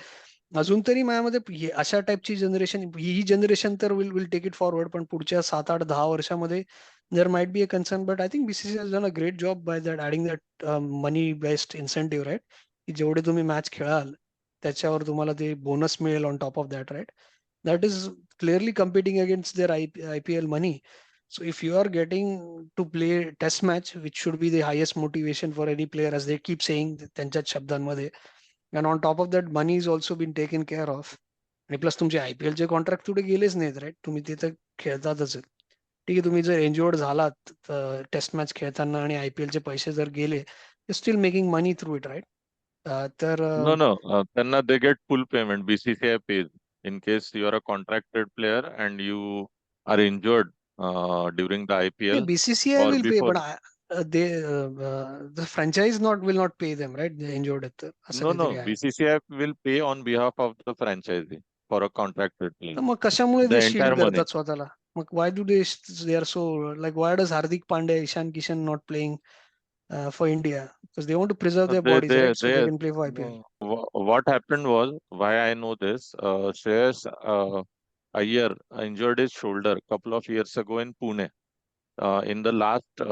अजून तरी माझ्या मते अशा टाईपची जनरेशन, ही जनरेशन तर विल टेक इट फॉरवर्ड, पण पुढच्या 7, 8, 10 वर्षामध्ये there might be a concern, but I think BCCI has done a great job by that adding that money based incentive, right? की जेवढे तुम्ही मॅच खेळाल त्याच्यावर तुम्हाला ते बोनस मिळेल on top of that, right? That is clearly competing against their IPL money. So if you are getting to play test match, which should be the highest motivation for any player, as they keep saying त्यांच्याच शब्दांमध्ये, and on top of that money is also been taken care of. आणि plus तुमचे IPL चे contract कुठे गेलेच नाहीत, right? तुम्ही तिथे खेळतातच. ठीक आहे, तुम्ही जर इंज्युअर्ड झालात टेस्ट मॅच खेळताना आणि IPL चे पैसे जर गेले, still making money through it, right? तर No, no. Then they get full payment. BCCI pays in case you are a contracted player and you are injured during the IPL BCCI or will pay, before. but the franchise will not pay them, right? They injured it. असं No, no. काहीतरी आहे. BCCI will pay on behalf of the franchisee for a contracted player. तर मग कशामुळे The ते shield entire money. करतात स्वतःला? मग why do they are so like, why does Hardik Pandya, Ishan Kishan not playing for India? Because they want to preserve their bodies, right? So they can play for IPL. What happened was, why I know this, Shreyas Iyer injured his shoulder a couple of years ago in Pune. In the last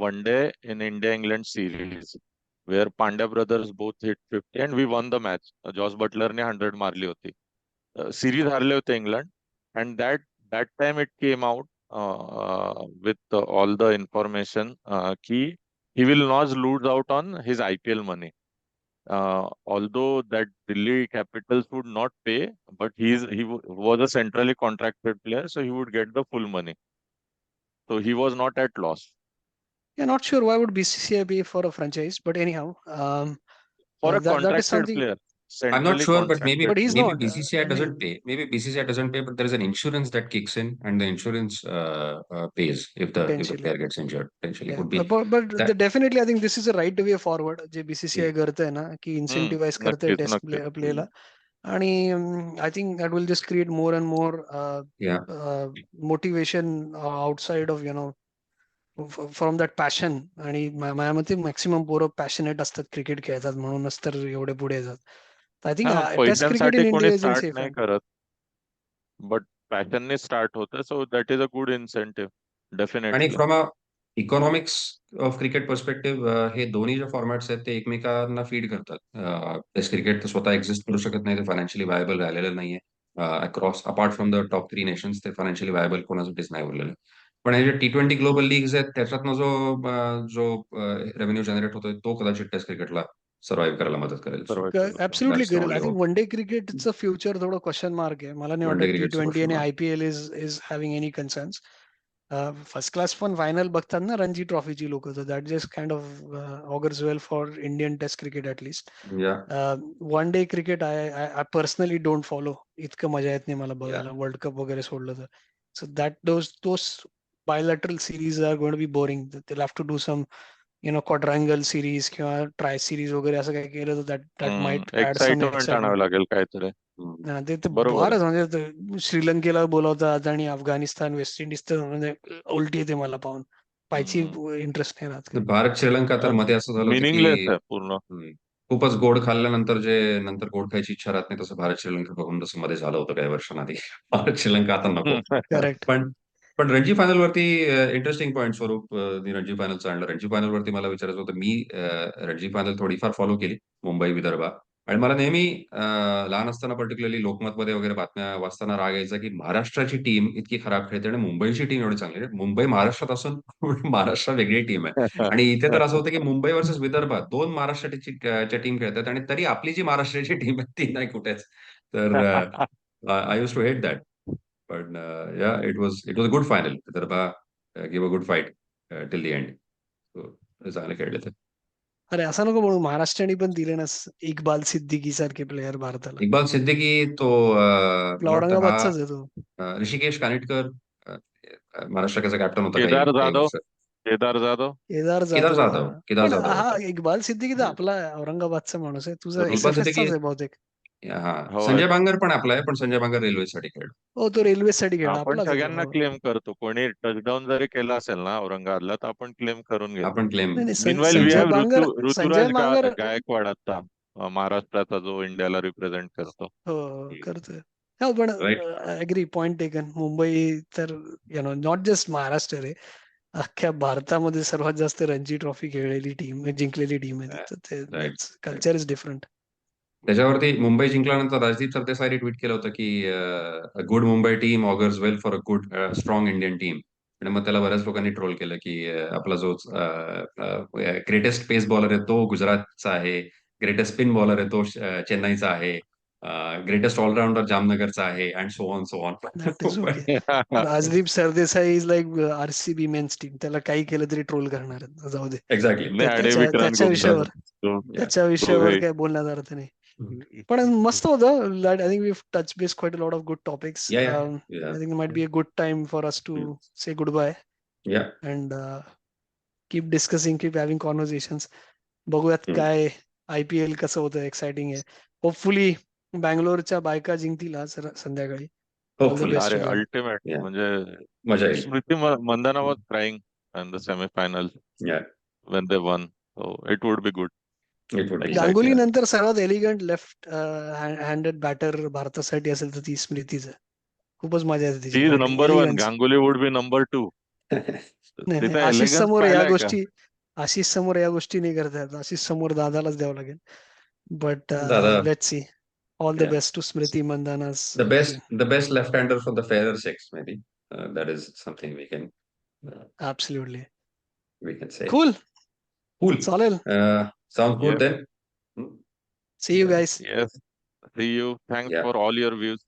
one day in India-England series, where Pandya brothers both hit 50 and we won the match. Josh Butler ने 100 मारली होती. Series हारले होते England, and that time it came out with all the information कि he will not lose out on his IPL money. Although that Delhi Capitals would not pay, but was a centrally contracted player, so he would get the full money. So he was not at loss. Yeah, not sure why would BCCI pay for a franchise, but anyhow, For a that is contracted something. player, I'm not centrally sure, but maybe contracted But he's player. maybe not. BCCI नहीं, doesn't pay. Maybe BCCI doesn't pay, but there is an insurance that kicks in, and the insurance pays if the potentially. player gets injured. Potentially, Yeah, could be but that. definitely I think this is a right way forward जे BCCI करते ना, की incentivize करते नक्कीच taste नक्कीच प्लेला. आणि I think that will just create more and more Yeah. motivation outside of, from that passion. आणि माझ्या मते मॅक्सिमम पोरं पॅशनेट असतात क्रिकेट खेळतात, म्हणूनच तर एवढे पुढे येतात. आय थिंक हा टेस्ट क्रिकेट पैशांसाठी इन कोणी India is in start safe नाही हँड. करत बट पॅशनने स्टार्ट होतं so that is a good incentive आणि definitely from a economics of cricket perspective हे दोन्ही जे फॉर्मॅट्स आहेत ते एकमेकांना फीड करतात. टेस्ट क्रिकेट तर स्वतः एक्झिस्ट करू शकत नाही, ते फायनान्शियली वायबल राहिलेलं नाहीये. Across apart from the top 3 nations ते फायनान्शियली वायबल कोणासाठीच नाही उरलेलं. पण हे जे T20 ग्लोबल लीग्स आहेत त्याच्यातनं जो रेव्हेन्यू जनरेट होतोय तो कदाचित टेस्ट क्रिकेटला सर्व्हाइव्ह करायला मदत करेल. So survive absolutely that's the करेल. Only I think hope. One day क्रिकेटचं फ्युचर थोडं क्वेश्चन मार्क आहे. मला नाही वन डे वाटत क्रिकेटचं T20 क्वेश्चन आणि mark. IPL is having any concerns. First class पण फायनल बघतात ना रणजी ट्रॉफीची लोक, तर that just kind of augurs well for Indian test cricket at least. Yeah one day cricket I personally don't follow. इतकं मजा येत नाही मला या बघायला, वर्ल्ड कप वगैरे सोडलं तर. So that those bilateral series are going to be boring. They'll have to do some quadrangle series किंवा ट्राय सिरीज वगैरे असं काही केलं तर that might add some excitement आणावं excitement. लागेल काहीतरी ते तर बरोबर फारच आहे म्हणजे श्रीलंकेला बोलवतात आणि अफगाणिस्तान, वेस्ट इंडिज तर म्हणजे उलटी येते मला पाहून. पाहायची इंटरेस्ट नाही राहत काही. भारत श्रीलंका तर मध्ये असं झालं होतं मिनिंगलेस की आहे पूर्ण खूपच गोड खाल्ल्यानंतर नंतर गोड खायची इच्छा राहत नाही, तसं भारत श्रीलंका बघून तसं मध्ये झालं होतं काही वर्षांआधी. भारत श्रीलंका आता नको. करेक्ट. पण पण रणजी फायनल वरती इंटरेस्टिंग पॉईंट स्वरूप रणजी फायनलचं आणलं. रणजी फायनल वरती मला विचारायचं होतं. मी रणजी फायनल थोडीफार फॉलो केली, मुंबई विदर्भ. आणि मला नेहमी लहान असताना पर्टिक्युलरली लोकमतमध्ये वगैरे बातम्या वाचताना राग यायचा की महाराष्ट्राची टीम इतकी खराब खेळते आणि मुंबईची टीम एवढी चांगली आहे. मुंबई महाराष्ट्रात असून महाराष्ट्र वेगळी टीम आहे. आणि इथे तर असं होतं की मुंबई वर्सेस विदर्भ दोन महाराष्ट्राची टीम खेळतात आणि तरी आपली जी महाराष्ट्राची टीम आहे ती नाही कुठेच. तर I use to hate that. पण या it was good final. Vidarbha give a good fight till the end. चांगले खेळले ते. अरे असं नको म्हणू, महाराष्ट्राने पण दिले ना इक्बाल सिद्दीकी सारखे प्लेयर भारताला. इक्बाल सिद्दीकी तो आपला मला वाटतं हा औरंगाबादचाच आहे तो. ऋषिकेश कानिटकर महाराष्ट्राचा कॅप्टन होता काही केदार काही जाधव वर्ष. केदार जाधव केदार केदार जाधव, हा. जाधव केदार पण जाधव हा होता. इक्बाल सिद्दीकी तर आपला औरंगाबादचा माणूस आहे. तुझा इक्बाल SFS सिद्दीकी चाच आहे बहुतेक. हा हो संजय बांगर पण आपला आहे, पण संजय बांगर रेल्वेसाठी खेळला. हो, तो रेल्वे साठी खेळला, आपण आपलाच आहे तो. सगळ्यांना हो. क्लेम करतो. कोणी टचडाऊन जरी केला असेल ना औरंगाबादला, तर आपण क्लेम करून घेतो. आपण क्लेम. नाही नाही, मिनवाईल वी संजय हॅव बांगर, संजय ऋतुराज बांगर गायकवाड आता महाराष्ट्राचा जो इंडियाला रिप्रेझेंट करतो. हो करतोय. हो पण right. Agree, point taken. Mumbai तर नॉट जस्ट महाराष्ट्र रे, अख्ख्या भारतामध्ये सर्वात जास्त रणजी ट्रॉफी खेळलेली टीम, जिंकलेली टीम आहे ती. तर राईट. Culture is different. त्याच्यावरती मुंबई जिंकल्यानंतर राजदीप सरदेसाईने ट्विट केलं होतं की good Mumbai team augurs well for a good strong Indian team. आणि मग त्याला बऱ्याच लोकांनी ट्रोल केलं की आपला जो ग्रेटेस्ट पेस बॉलर आहे तो गुजरातचा आहे, ग्रेटेस्ट स्पिन बॉलर आहे तो चेन्नईचा आहे, ग्रेटेस्ट ऑलराऊंडर जामनगरचा आहे, and so on so on. That is okay. Rajdeep Sardesai is like RCB men's team. त्याला काही केलं तरी ट्रोल करणार आहेत. जाऊ दे. एक्झॅक्टली. नाही, अडेविक्रम त्याच्या विषयावर, गुप्ता त्याच्या विषयावर काय बोलण्यात अर्थ नाही. पण मस्त होतं. I think we touch base quite a lot of good topics. Yeah I think might be a good time for us to say goodbye yeah and keep discussing, keep having conversations. बघूयात काय IPL कसं होतं, exciting आहे. Hopefully बँगलोरच्या बायका जिंकतील आज संध्याकाळी. All the hopefully. Best अरे टू देम. अल्टिमेट या मजा म्हणजे येईल. Smriti Mandhana was crying in the semifinal yeah when they won. So it would be good. It would be. Ganguly नंतर सर्वात एलिगंट लेफ्ट हँडेड बॅटर भारतासाठी असेल तर ती स्मृतीच आहे. खूपच मजा येते तिची She is batting, number one. Elegance. Ganguly would be number two. नाही नाही, तिथे आशिष एलिगन्स समोर या पाहिलाय का? गोष्टी, आशिष समोर या गोष्टी नाही करता येत. आशिष समोर दादालाच द्यावं लागेल. But Dada. Let's see. All the Yeah. Best to Smriti मंदानास. The best left-hander from the fairer sex, maybe. That is something absolutely. we can say. Cool. Cool. चालेल. Sounds good Yep. then. See you Yeah. Guys. Yes. See you. Thanks Yeah. for all your views.